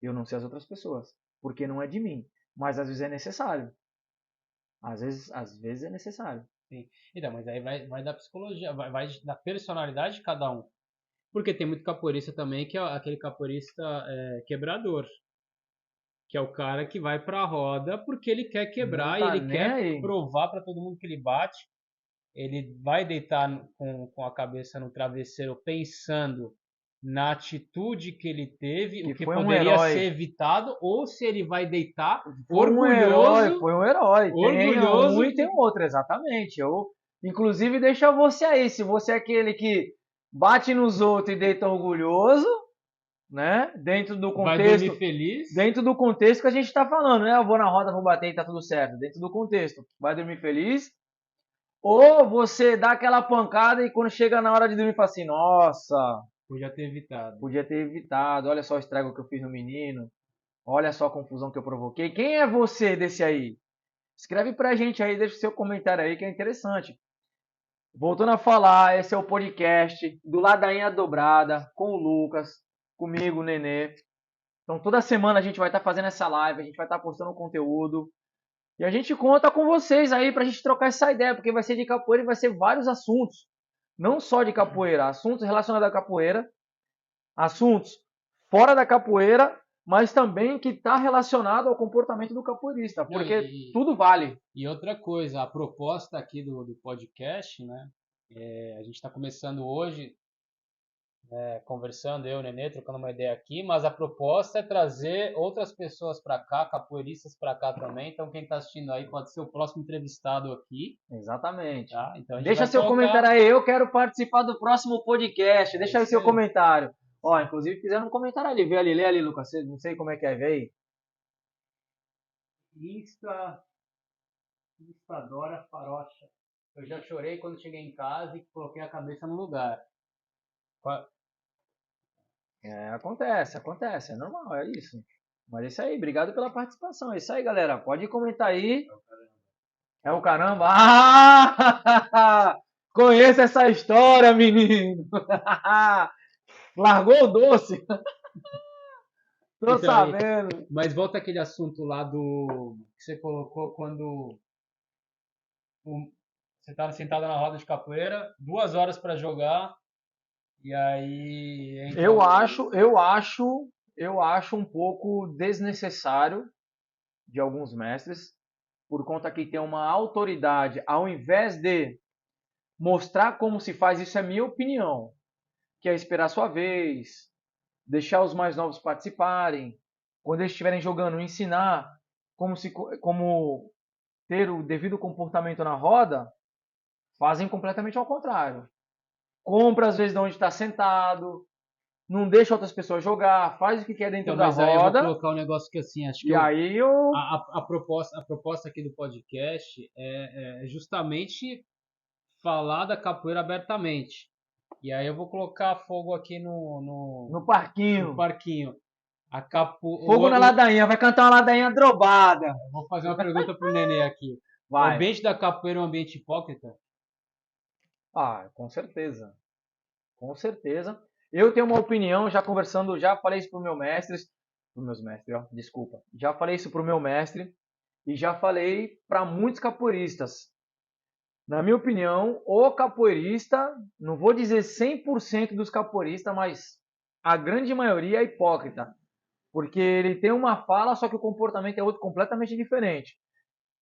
Eu não sei as outras pessoas. Porque não é de mim. Mas às vezes é necessário. Às vezes é necessário. Sim. Então, mas aí vai da psicologia, vai da personalidade de cada um. Porque tem muito capoeirista também que é aquele capoeirista quebrador. Que é o cara que vai pra roda porque ele quer Não quebrar e tá ele nem quer aí. provar pra todo mundo que ele bate. Ele vai deitar com a cabeça no travesseiro pensando na atitude que ele teve, o Que que foi um poderia herói. ser evitado, ou se ele vai deitar Foi um herói, orgulhoso, foi um herói. Tem um orgulhoso e tem um outro, exatamente. Inclusive, deixa você aí. Se você é aquele que bate nos outros e deita orgulhoso, né? vai dormir feliz. Dentro do contexto que a gente está falando, né? Eu vou na roda, vou bater e tá tudo certo. Dentro do contexto, vai dormir feliz. Ou você dá aquela pancada e quando chega na hora de dormir, fala assim: nossa, Podia ter evitado. podia ter evitado. Olha só o estrago que eu fiz no menino. Olha só a confusão que eu provoquei. Quem é você desse aí? Escreve pra gente aí, deixa o seu comentário aí que é interessante. Voltando a falar, esse é o podcast do Ladainha Dobrada, com o Lucas, comigo, o Nenê. Então toda semana a gente vai estar fazendo essa live, a gente vai estar postando conteúdo. E a gente conta com vocês aí pra gente trocar essa ideia, porque vai ser de capoeira e vai ser vários assuntos. Não só de capoeira, assuntos relacionados à capoeira, assuntos fora da capoeira, mas também que está relacionado ao comportamento do capoeirista, porque tudo vale. E outra coisa, a proposta aqui do podcast, né? A gente está começando hoje, conversando, eu e o Nenê, trocando uma ideia aqui, mas a proposta é trazer outras pessoas para cá, capoeiristas para cá também. Então, quem está assistindo aí pode ser o próximo entrevistado aqui. Exatamente. Tá? Então, deixa seu comentário aí, eu quero participar do próximo podcast. Deixa aí seu comentário. Ó, inclusive fizeram um comentário ali, vê ali, lê ali, Lucas. Não sei como é que é, vê aí. Instadora Farocha. Eu já chorei quando cheguei em casa e coloquei a cabeça no lugar. Acontece, é normal, é isso. Mas é isso aí, obrigado pela participação. É isso aí, galera. Pode comentar aí. É o caramba. Ah! Conheço essa história, menino. Largou o doce. Tô sabendo. Mas volta aquele assunto lá do que você colocou quando você estava sentado na roda de capoeira, 2 horas para jogar, e aí... Eu acho um pouco desnecessário de alguns mestres, por conta que tem uma autoridade, ao invés de mostrar como se faz, isso é minha opinião, que é esperar a sua vez, deixar os mais novos participarem, quando eles estiverem jogando, ensinar como ter o devido comportamento na roda, fazem completamente ao contrário. Compra às vezes de onde está sentado, não deixa outras pessoas jogar, faz o que quer dentro da roda. Aí eu vou colocar um negócio que assim, acho que aí eu... a proposta aqui do podcast é justamente falar da capoeira abertamente. E aí eu vou colocar fogo aqui no parquinho. Fogo na ladainha, vai cantar uma ladainha drobada. Vou fazer uma pergunta pro Nenê aqui. Vai. O ambiente da capoeira é um ambiente hipócrita? Ah, com certeza. Com certeza. Eu tenho uma opinião, já conversando, já falei isso pro meu mestre, desculpa. Já falei isso pro meu mestre e já falei para muitos capoeiristas. Na minha opinião, o capoeirista, não vou dizer 100% dos capoeiristas, mas a grande maioria é hipócrita. Porque ele tem uma fala, só que o comportamento é outro completamente diferente.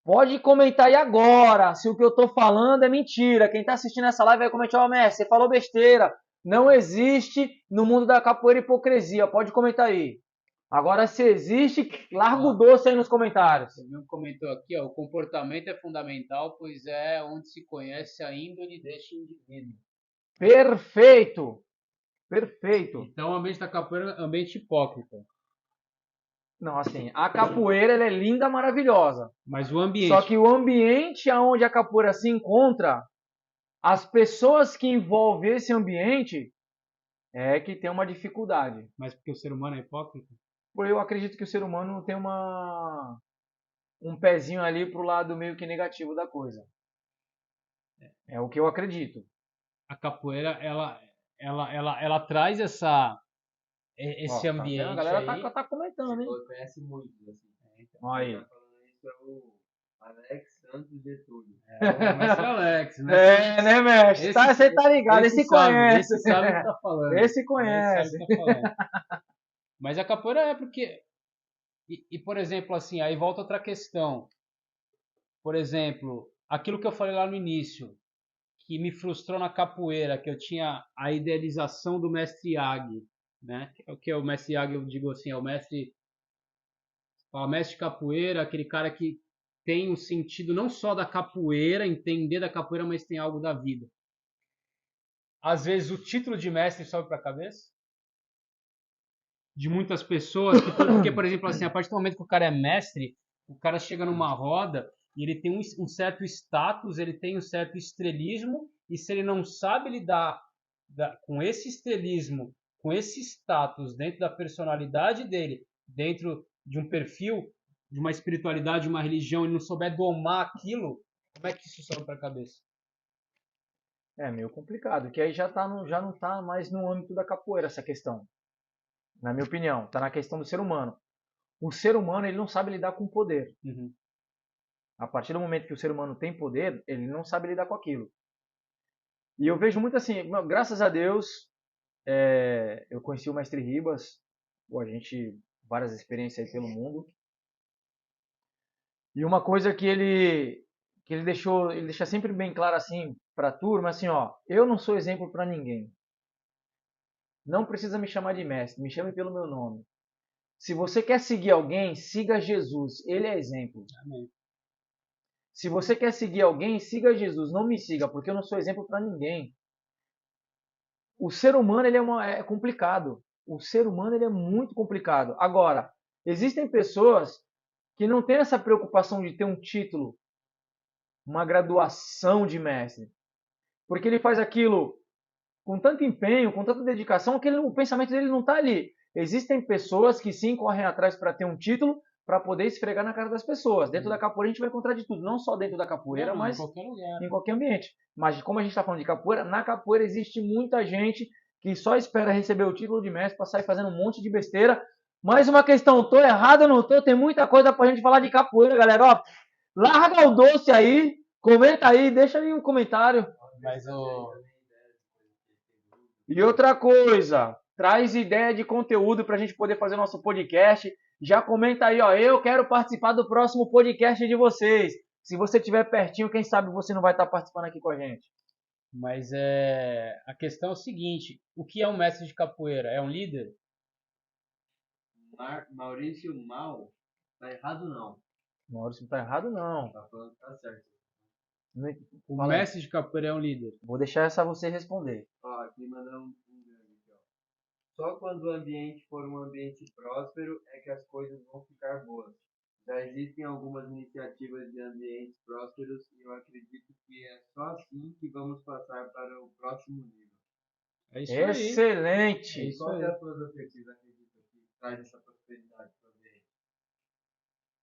Pode comentar aí agora se o que eu estou falando é mentira. Quem está assistindo essa live vai comentar: mestre, você falou besteira. Não existe no mundo da capoeira hipocrisia. Pode comentar aí. Agora, se existe, larga o doce aí nos comentários. Você mesmo comentou aqui, o comportamento é fundamental, pois é onde se conhece a índole deste indivíduo. Perfeito! Perfeito! Então o ambiente da capoeira é um ambiente hipócrita. Não, assim, a capoeira ela é linda, maravilhosa. Mas o ambiente... Só que o ambiente onde a capoeira se encontra, as pessoas que envolvem esse ambiente, é que tem uma dificuldade. Mas porque o ser humano é hipócrita? Porque eu acredito que o ser humano tem um pezinho ali pro lado meio que negativo da coisa. É o que eu acredito. A capoeira, ela traz esse Ó, tá ambiente vendo? A galera aí. tá comentando, hein? Você conhece muito, assim. Olha aí. Quem tá falando isso é o Alex Santos Getúlio. É o mestre Alex, né? Né, mestre? Você tá ligado, esse conhece. Esse sabe o que tá falando. Esse conhece. Esse sabe o que tá falando. Mas a capoeira é porque... E, por exemplo, assim, aí volta outra questão. Por exemplo, aquilo que eu falei lá no início, que me frustrou na capoeira, que eu tinha a idealização do mestre Yagi, né? O que é o mestre Yagi, eu digo assim, é o mestre de capoeira, aquele cara que tem um sentido não só da capoeira, entender da capoeira, mas tem algo da vida. Às vezes o título de mestre sobe para a cabeça de muitas pessoas, porque, por exemplo, assim, a partir do momento que o cara é mestre, o cara chega numa roda e ele tem um certo status, ele tem um certo estrelismo, e se ele não sabe lidar com esse estrelismo, com esse status dentro da personalidade dele, dentro de um perfil, de uma espiritualidade, de uma religião, e não souber domar aquilo, como é que isso sobe para a cabeça? É meio complicado, que aí já não tá mais no âmbito da capoeira essa questão. Na minha opinião, tá na questão do ser humano. O ser humano, ele não sabe lidar com o poder. Uhum. A partir do momento que o ser humano tem poder, ele não sabe lidar com aquilo. E eu vejo muito assim, graças a Deus, eu conheci o mestre Ribas, a gente, várias experiências aí pelo mundo. E uma coisa que ele deixa sempre bem claro assim para a turma, assim, ó, eu não sou exemplo para ninguém. Não precisa me chamar de mestre, me chame pelo meu nome. Se você quer seguir alguém, siga Jesus, ele é exemplo. Amém. Se você quer seguir alguém, siga Jesus, não me siga, porque eu não sou exemplo para ninguém. O ser humano ele é complicado. O ser humano ele é muito complicado. Agora, existem pessoas que não têm essa preocupação de ter um título, uma graduação de mestre. Porque ele faz aquilo com tanto empenho, com tanta dedicação, que o pensamento dele não está ali. Existem pessoas que sim correm atrás para ter um título, para poder esfregar na cara das pessoas. Dentro da capoeira a gente vai encontrar de tudo, não só dentro da capoeira, mas em qualquer lugar. Em qualquer ambiente. Mas como a gente está falando de capoeira, na capoeira existe muita gente que só espera receber o título de mestre para sair fazendo um monte de besteira. Mais uma questão, tô errado ou não tô? Tem muita coisa pra gente falar de capoeira, galera. Ó, larga o doce aí, comenta aí, deixa aí um comentário. Mas o... E outra coisa, traz ideia de conteúdo pra gente poder fazer nosso podcast. Já comenta aí, ó, eu quero participar do próximo podcast de vocês. Se você estiver pertinho, quem sabe você não vai estar participando aqui com a gente. Mas a questão é o seguinte, o que é um mestre de capoeira? É um líder? Maurício Mal, tá errado não. Maurício, não tá errado não. Tá falando que tá certo. O Fala aí. mestre de capoeira é um líder. Vou deixar essa você responder. Ó, aqui mandando um grande aqui, ó. Só quando o ambiente for um ambiente próspero é que as coisas vão ficar boas. Já existem algumas iniciativas de ambientes prósperos e eu acredito que é só assim que vamos passar para o próximo nível. É isso aí. Excelente! Isso Qual aí. é a filosofia que vocês acreditam que traz essa prosperidade para o ambiente?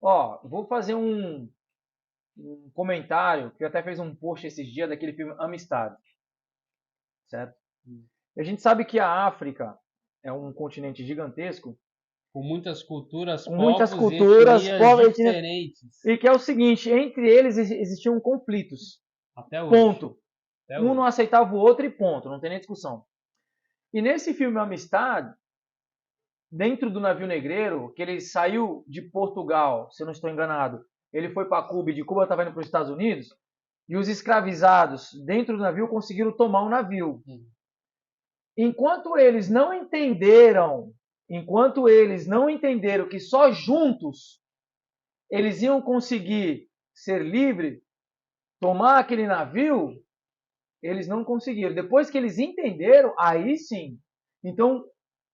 Ó, vou fazer um comentário, que eu até fiz um post esses dias daquele filme Amistad. Certo? E a gente sabe que a África é um continente gigantesco, Com muitas culturas, com muitas povos e culturas, etnias povos, diferentes. e que é o seguinte, entre eles existiam conflitos. Até hoje. Ponto. Até Um hoje. não aceitava o outro e ponto, não tem nem discussão. E nesse filme Amistad, dentro do navio negreiro, que ele saiu de Portugal, se eu não estou enganado, ele foi para Cuba e de Cuba estava indo para os Estados Unidos, e os escravizados dentro do navio conseguiram tomar o navio. Enquanto eles não entenderam que só juntos eles iam conseguir ser livres, tomar aquele navio, eles não conseguiram. Depois que eles entenderam, aí sim. Então,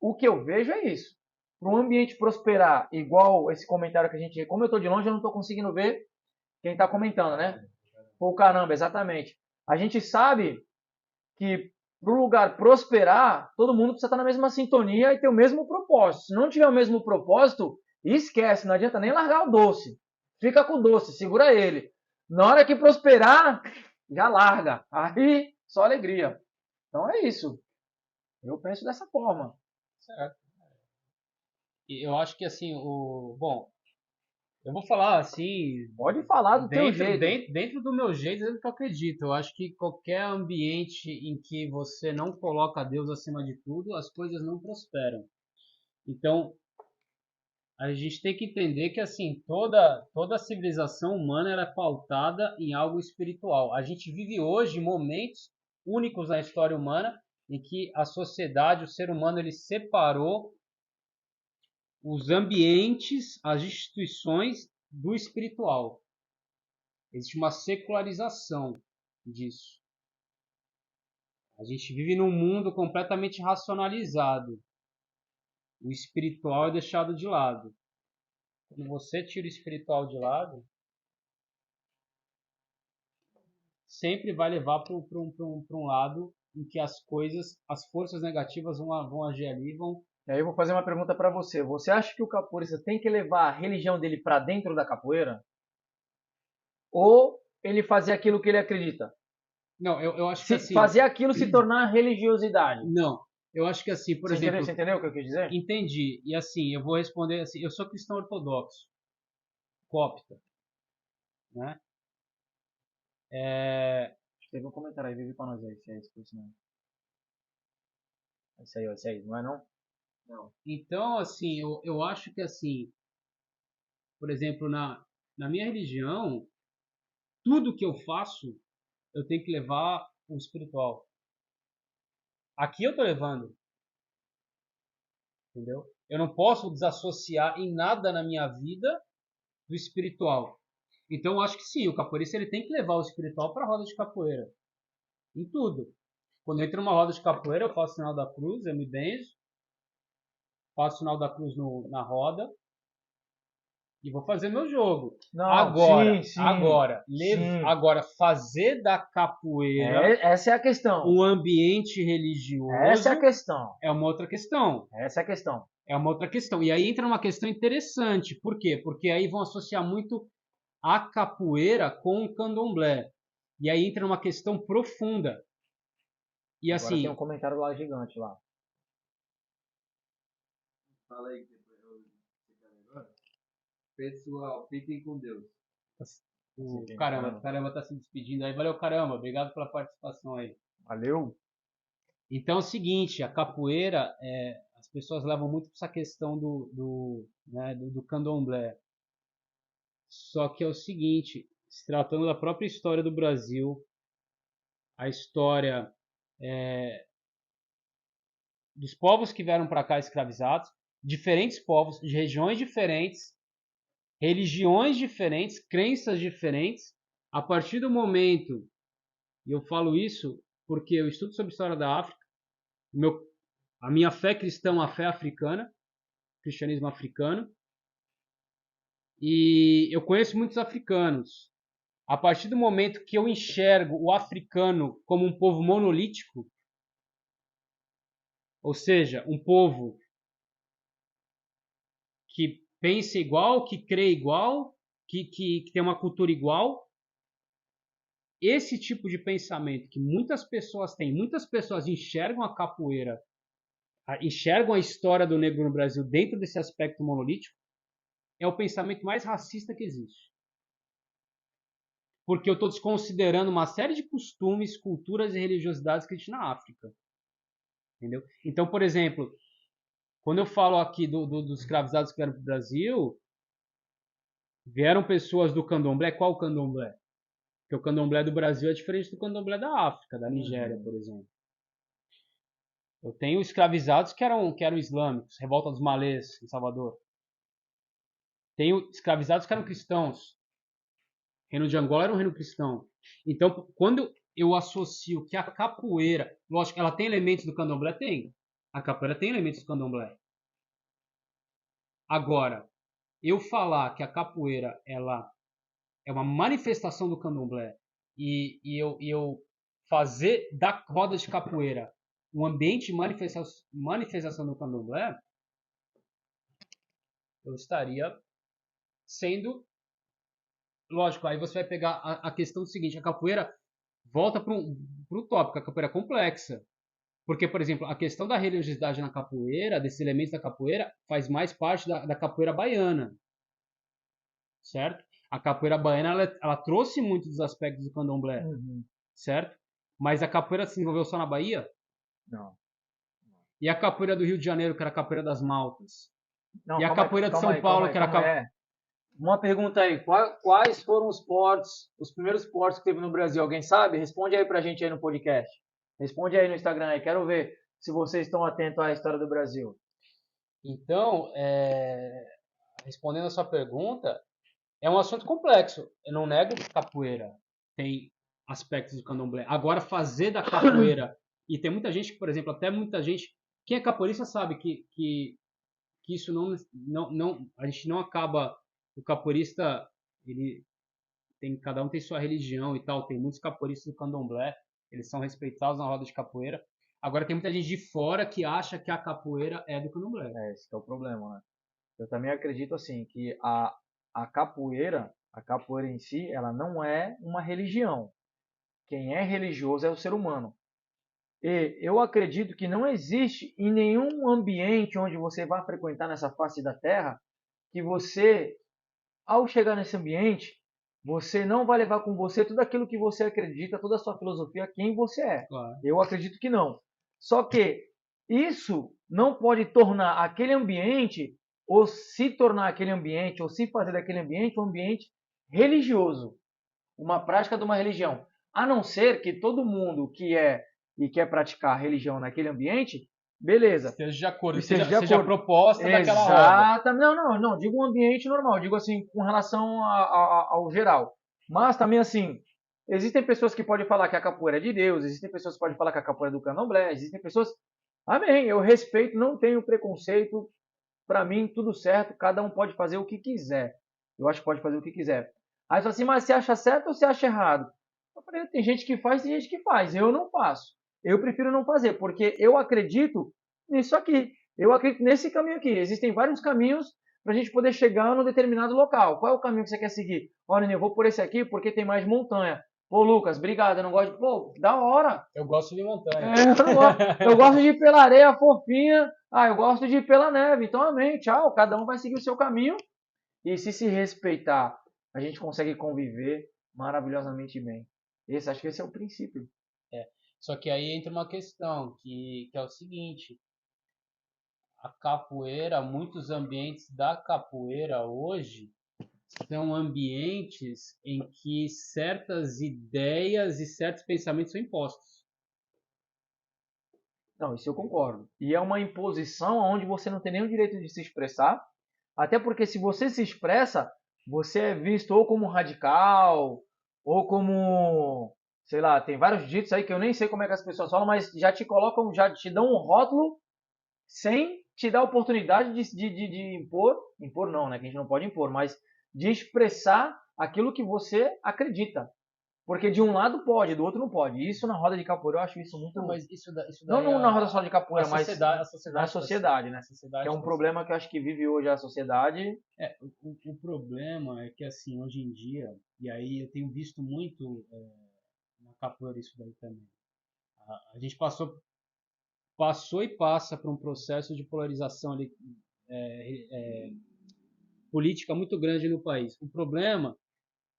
o que eu vejo é isso. Para um ambiente prosperar, igual esse comentário que a gente... Como eu estou de longe, eu não estou conseguindo ver quem está comentando, né? Pô, caramba, exatamente. A gente sabe que para o lugar prosperar, todo mundo precisa estar na mesma sintonia e ter o mesmo propósito. Se não tiver o mesmo propósito, esquece, não adianta nem largar o doce. Fica com o doce, segura ele. Na hora que prosperar, já larga. Aí, só alegria. Então é isso. Eu penso dessa forma. Certo. E eu acho que assim, bom, eu vou falar assim, Pode falar do teu dentro, jeito. dentro do meu jeito, é o que eu acredito. Eu acho que qualquer ambiente em que você não coloca Deus acima de tudo, as coisas não prosperam. Então, a gente tem que entender que assim, toda a civilização humana ela é pautada em algo espiritual. A gente vive hoje momentos únicos na história humana em que a sociedade, o ser humano, ele separou os ambientes, as instituições do espiritual. Existe uma secularização disso. A gente vive num mundo completamente racionalizado. O espiritual é deixado de lado. Quando você tira o espiritual de lado, sempre vai levar para um lado em que as coisas, as forças negativas vão agir ali, vão... E aí eu vou fazer uma pergunta para você. Você acha que o capoeirista tem que levar a religião dele para dentro da capoeira? Ou ele fazer aquilo que ele acredita? Não, eu acho que Se assim... fazer aquilo se tornar religiosidade. Não, eu acho que assim, por exemplo... Você entendeu o que eu quis dizer? Entendi. E assim, eu vou responder assim, eu sou cristão ortodoxo, cópita, né? Teve um comentário aí, vive pra nós aí, se é isso, isso não. Esse aí, não é não? Não. Então, assim, eu acho que assim, por exemplo, na minha religião, tudo que eu faço, eu tenho que levar o espiritual. Aqui eu tô levando, entendeu? Eu não posso desassociar em nada na minha vida do espiritual. Então, eu acho que sim, o capoeirista ele tem que levar o espiritual para a roda de capoeira. Em tudo. Quando eu entro numa roda de capoeira, eu faço o sinal da cruz, eu me benzo, faço o sinal da cruz na roda e vou fazer meu jogo. Não, Agora, sim, sim. agora fazer da capoeira Essa é a questão. um ambiente Essa é a religioso questão. é uma outra questão. Essa é a questão. É uma outra questão. E aí entra uma questão interessante. Por quê? Porque aí vão associar muito a capoeira com o candomblé. E aí entra uma questão profunda. E Agora assim, tem um comentário lá gigante lá. Fala aí que eu agora. Pessoal, fiquem com Deus. o caramba tá se despedindo aí. Valeu, caramba. Obrigado pela participação aí. Valeu. Então é o seguinte, a capoeira, as pessoas levam muito para essa questão do candomblé. Só que é o seguinte, se tratando da própria história do Brasil, a história dos povos que vieram para cá escravizados, diferentes povos, de regiões diferentes, religiões diferentes, crenças diferentes, a partir do momento, e eu falo isso porque eu estudo sobre a história da África, a minha fé cristã, a fé africana, cristianismo africano, e eu conheço muitos africanos. A partir do momento que eu enxergo o africano como um povo monolítico, ou seja, um povo que pensa igual, que crê igual, que tem uma cultura igual, esse tipo de pensamento que muitas pessoas têm, muitas pessoas enxergam a capoeira, enxergam a história do negro no Brasil dentro desse aspecto monolítico, é o pensamento mais racista que existe. Porque eu estou desconsiderando uma série de costumes, culturas e religiosidades que existe na África. Entendeu? Então, por exemplo, quando eu falo aqui dos escravizados que vieram para o Brasil, vieram pessoas do candomblé. Qual candomblé? Porque o candomblé do Brasil é diferente do candomblé da África, da Nigéria, por exemplo. Eu tenho escravizados que eram islâmicos, Revolta dos Malês, em Salvador. Tenho escravizados que eram cristãos. O reino de Angola era um reino cristão. Então, quando eu associo que a capoeira, lógico, ela tem elementos do candomblé? Tem. A capoeira tem elementos do candomblé. Agora, eu falar que a capoeira ela é uma manifestação do candomblé e eu fazer da roda de capoeira um ambiente de manifestação do candomblé, eu estaria sendo... Lógico, aí você vai pegar a questão seguinte, a capoeira volta para o tópico, a capoeira é complexa. Porque, por exemplo, a questão da religiosidade na capoeira, desses elementos da capoeira, faz mais parte da capoeira baiana, certo? A capoeira baiana, ela trouxe muitos dos aspectos do candomblé, certo? Mas a capoeira se desenvolveu só na Bahia? Não. E a capoeira do Rio de Janeiro, que era a capoeira das Maltas? Não, E a capoeira de São Paulo, que era a capoeira... Uma pergunta aí, quais foram os portos, os primeiros portos que teve no Brasil? Alguém sabe? Responde aí pra gente aí no podcast. Responde aí no Instagram aí, quero ver se vocês estão atentos à história do Brasil. Então, respondendo a sua pergunta, é um assunto complexo. Eu não nego que capoeira tem aspectos do candomblé. Agora, fazer da capoeira... E tem muita gente, por exemplo, até muita gente... Quem é capoeirista sabe que isso não... A gente não acaba... O capoeirista, cada um tem sua religião e tal. Tem muitos capoeiristas do candomblé. Eles são respeitados na roda de capoeira. Agora, tem muita gente de fora que acha que a capoeira é do candomblé. Esse que é o problema, né? Eu também acredito assim que a capoeira em si, ela não é uma religião. Quem é religioso é o ser humano. E eu acredito que não existe em nenhum ambiente onde você vai frequentar nessa face da Terra que você, ao chegar nesse ambiente, você não vai levar com você tudo aquilo que você acredita, toda a sua filosofia, quem você é. Claro. Eu acredito que não. Só que isso não pode tornar aquele ambiente, ou se tornar aquele ambiente, ou se fazer daquele ambiente um ambiente religioso, uma prática de uma religião. A não ser que todo mundo que é e quer praticar religião naquele ambiente, beleza. Esteja de acordo, seja a proposta daquela roda. Exato. Não, digo um ambiente normal, digo assim, com relação ao geral. Mas também assim, existem pessoas que podem falar que a capoeira é de Deus, existem pessoas que podem falar que a capoeira é do candomblé, existem pessoas... Amém, eu respeito, não tenho preconceito, para mim tudo certo, cada um pode fazer o que quiser. Eu acho que pode fazer o que quiser. Aí você fala assim, mas você acha certo ou você acha errado? Eu falei, tem gente que faz, tem gente que faz, eu não faço. Eu prefiro não fazer, porque eu acredito nisso aqui. Eu acredito nesse caminho aqui. Existem vários caminhos para a gente poder chegar num determinado local. Qual é o caminho que você quer seguir? Olha, eu vou por esse aqui porque tem mais montanha. Pô, Lucas, obrigado, eu não gosto de... Pô, da hora. Eu gosto de montanha. Eu gosto de ir pela areia fofinha. Eu gosto de ir pela neve. Então, amém, tchau. Cada um vai seguir o seu caminho. E se respeitar, a gente consegue conviver maravilhosamente bem. Acho que esse é o princípio. Só que aí entra uma questão, que é o seguinte, a capoeira, muitos ambientes da capoeira hoje são ambientes em que certas ideias e certos pensamentos são impostos. Não, isso eu concordo. E é uma imposição onde você não tem nenhum direito de se expressar, até porque se você se expressa, você é visto ou como radical, ou como, sei lá, tem vários ditos aí que eu nem sei como é que as pessoas falam, mas já te colocam, já te dão um rótulo sem te dar a oportunidade de impor não, né, que a gente não pode impor, mas de expressar aquilo que você acredita. Porque de um lado pode, do outro não pode. Isso na roda de capoeira eu acho isso muito... Não, mas isso não na roda só de capoeira, mas na sociedade, né? Que é um problema que eu acho que vive hoje a sociedade. O problema é que, assim, hoje em dia, e aí eu tenho visto muito na capoeira isso daí também, a gente passou e passa por um processo de polarização ali, política muito grande no país. O problema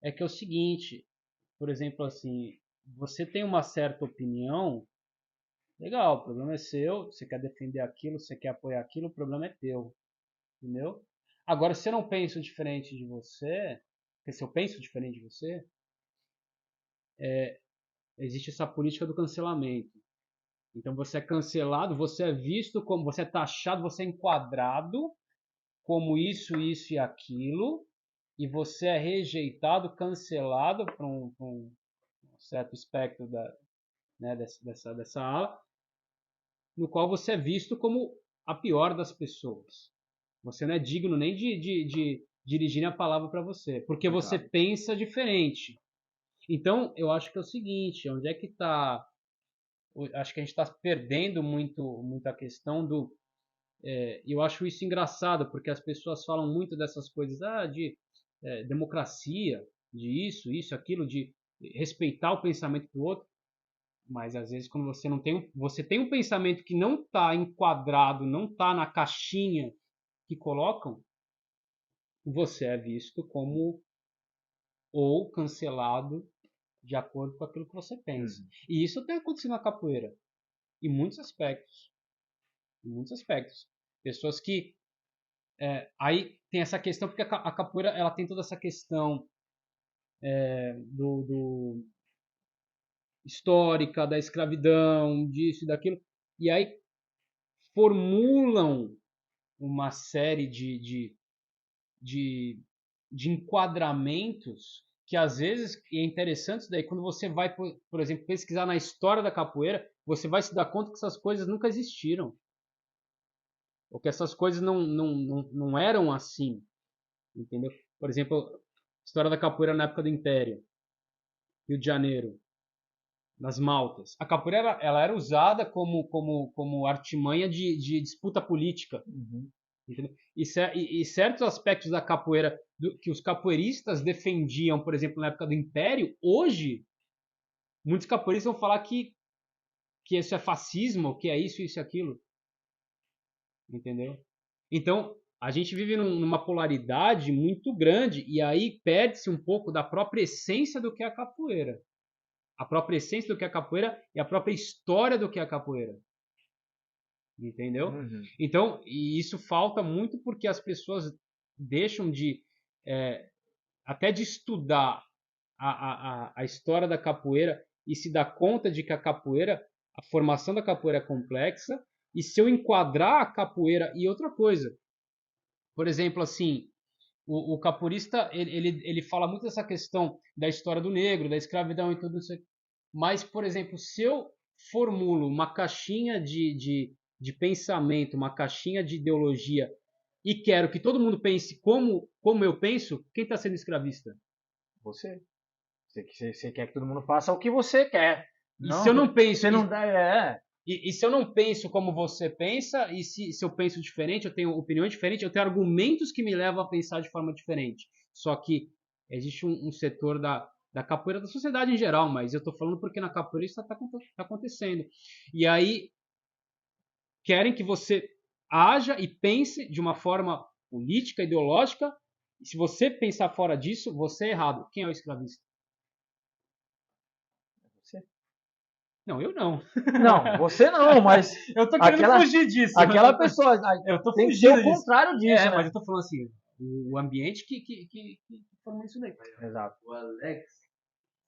é que é o seguinte, por exemplo, assim, você tem uma certa opinião, legal, o problema é seu, você quer defender aquilo, você quer apoiar aquilo, o problema é teu, entendeu? Agora, se eu não penso diferente de você, porque se eu penso diferente de você, existe essa política do cancelamento. Então você é cancelado, você é visto como, você é taxado, você é enquadrado como isso e aquilo, e você é rejeitado, cancelado para certo espectro né, dessa ala, no qual você é visto como a pior das pessoas. Você não é digno nem de dirigir a palavra para você, porque você pensa diferente. Então, eu acho que é o seguinte, onde é que está... Acho que a gente está perdendo muito a questão do... eu acho isso engraçado, porque as pessoas falam muito dessas coisas de democracia, de isso, aquilo, de respeitar o pensamento do outro. Mas às vezes quando você tem um pensamento que não está enquadrado, não está na caixinha que colocam, você é visto como ou cancelado de acordo com aquilo que você pensa. E isso tem acontecido na capoeira, em muitos aspectos. Em muitos aspectos. Pessoas que... aí tem essa questão, porque a capoeira ela tem toda essa questão do histórica, da escravidão, disso e daquilo. E aí formulam uma série de enquadramentos que às vezes é interessante daí quando você vai, por exemplo, pesquisar na história da capoeira, você vai se dar conta que essas coisas nunca existiram. Ou que essas coisas não eram assim. Entendeu? Por exemplo, história da capoeira na época do Império, Rio de Janeiro, nas Maltas. A capoeira ela era usada como artimanha de disputa política. Entendeu? E certos aspectos da capoeira que os capoeiristas defendiam, por exemplo, na época do Império, hoje, muitos capoeiristas vão falar que isso é fascismo, que é isso e aquilo. Entendeu? Então, a gente vive numa polaridade muito grande e aí perde-se um pouco da própria essência do que é a capoeira. A própria essência do que é a capoeira e a própria história do que é a capoeira. Entendeu? Então, e isso falta muito porque as pessoas deixam até de estudar a história da capoeira e se dar conta de que a capoeira, a formação da capoeira é complexa, e se eu enquadrar a capoeira e outra coisa, por exemplo, assim, o capoeirista ele fala muito dessa questão da história do negro, da escravidão e tudo isso, mas, por exemplo, se eu formulo uma caixinha de pensamento, uma caixinha de ideologia e quero que todo mundo pense como eu penso, quem está sendo escravista? Você. Você quer que todo mundo faça o que você quer. E se eu não penso... Você não dá... E se eu não penso como você pensa, e se eu penso diferente, eu tenho opiniões diferentes, eu tenho argumentos que me levam a pensar de forma diferente. Só que existe um setor da capoeira, da sociedade em geral, mas eu estou falando porque na capoeira isso está acontecendo. E aí querem que você haja e pense de uma forma política, ideológica, e se você pensar fora disso, você é errado. Quem é o escravista? Não, eu não. Não, você não, mas... eu tô querendo fugir disso. Aquela pessoa... Eu tô tem que fugindo ser o contrário disso, né? Mas eu tô falando assim, o ambiente que forma isso daí. Exato. O Alex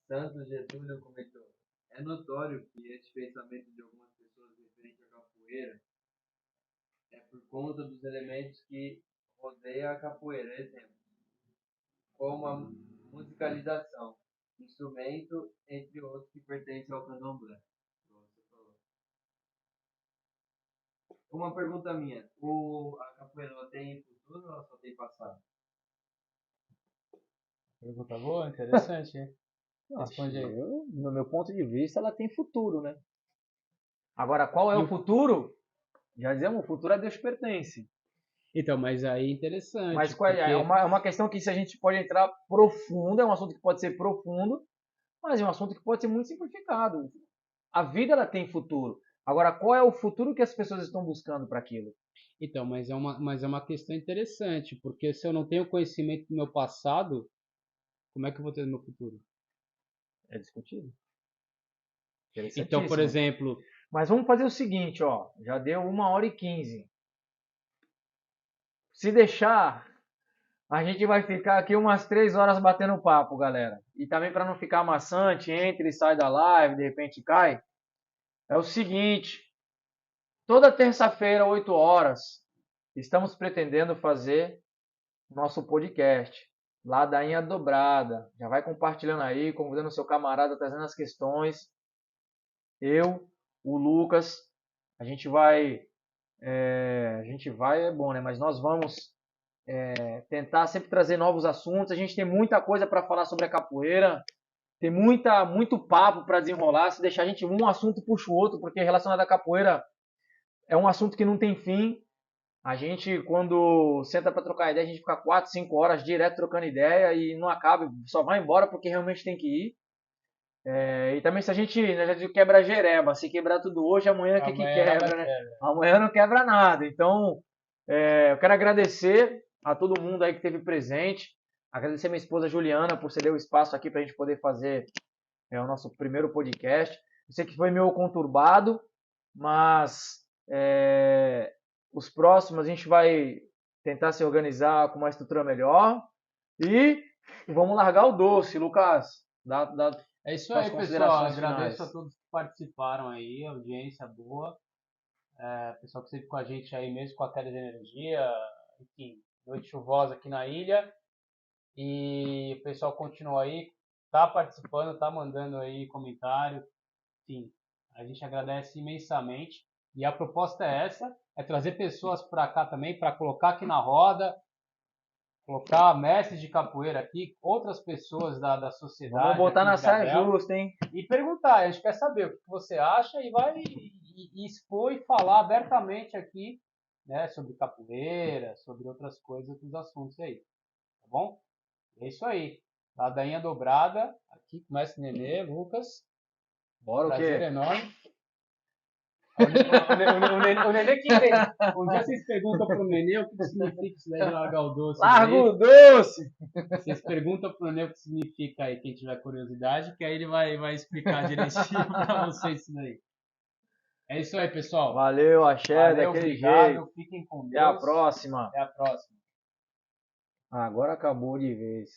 Santos Getúlio comentou: é notório que esse pensamento de algumas pessoas referente à capoeira é por conta dos elementos que rodeiam a capoeira. Exemplo, como a musicalização, instrumento, entre outros que pertencem ao candomblé. Uma pergunta minha: a capoeira ela tem futuro ou ela só tem passado? Pergunta boa, interessante, hein? Responde aí. No meu ponto de vista, ela tem futuro, né? Agora, qual é o futuro? Já dizemos, o futuro a Deus pertence. Então, mas aí é interessante. Mas é uma questão que se a gente pode entrar profundo, é um assunto que pode ser profundo, mas é um assunto que pode ser muito simplificado. A vida ela tem futuro. Agora, qual é o futuro que as pessoas estão buscando para aquilo? Então, mas é uma questão interessante, porque se eu não tenho conhecimento do meu passado, como é que eu vou ter no meu futuro? É discutível. Então, por exemplo... Mas vamos fazer o seguinte, ó. Já deu 1h15. Se deixar, a gente vai ficar aqui umas 3 horas batendo papo, galera. E também para não ficar maçante, entra e sai da live, de repente cai. É o seguinte, toda terça-feira, 8 horas, estamos pretendendo fazer nosso podcast. Ladainha dobrada. Já vai compartilhando aí, convidando o seu camarada, trazendo as questões. Eu, o Lucas, a gente vai é bom, né? Mas nós vamos tentar sempre trazer novos assuntos. A gente tem muita coisa para falar sobre a capoeira, tem muito papo para desenrolar. Se deixar a gente um assunto puxa o outro, porque relacionado à capoeira é um assunto que não tem fim. A gente, quando senta para trocar ideia, a gente fica 4, 5 horas direto trocando ideia e não acaba, só vai embora porque realmente tem que ir. E também se a gente, né, a gente quebra a jereba, se quebrar tudo hoje, amanhã o que Amanhã quebra, não né? quebra. Amanhã não quebra nada. Então, eu quero agradecer a todo mundo aí que esteve presente. Agradecer a minha esposa Juliana por ceder o espaço aqui para a gente poder fazer o nosso primeiro podcast. Eu sei que foi meio conturbado, mas os próximos a gente vai tentar se organizar com uma estrutura melhor. E vamos largar o doce, Lucas. Dá É isso suas aí, pessoal. considerações Agradeço a finais. todos que participaram aí, audiência boa. Pessoal que esteve com a gente aí mesmo com a queda de energia, enfim, noite chuvosa aqui na ilha. E o pessoal continua aí, tá participando, tá mandando aí comentário. Enfim, a gente agradece imensamente. E a proposta é essa, é trazer pessoas para cá também, para colocar aqui na roda, colocar mestres de capoeira aqui, outras pessoas da Vamos sociedade botar aqui na de saia Ilhabela, justa, hein? e perguntar, a gente quer saber o que você acha e vai expor e falar abertamente aqui, né, sobre capoeira, sobre outras coisas, outros assuntos aí, tá bom? É isso aí. Ladainha dobrada, aqui com o mestre Nenê, Lucas. Bora o Prazer quê? enorme. O Nenê que entende. Um dia vocês perguntam pro Nenê o que significa isso daí de largar o doce Larga daí. o doce! Vocês perguntam pro Nenê o que significa aí, quem tiver curiosidade, que aí ele vai explicar direitinho pra vocês isso daí. É isso aí, pessoal. Valeu, axé, Valeu, daquele jeito. obrigado. Fiquem com Até a Deus. próxima. Até a próxima. Agora acabou de vez.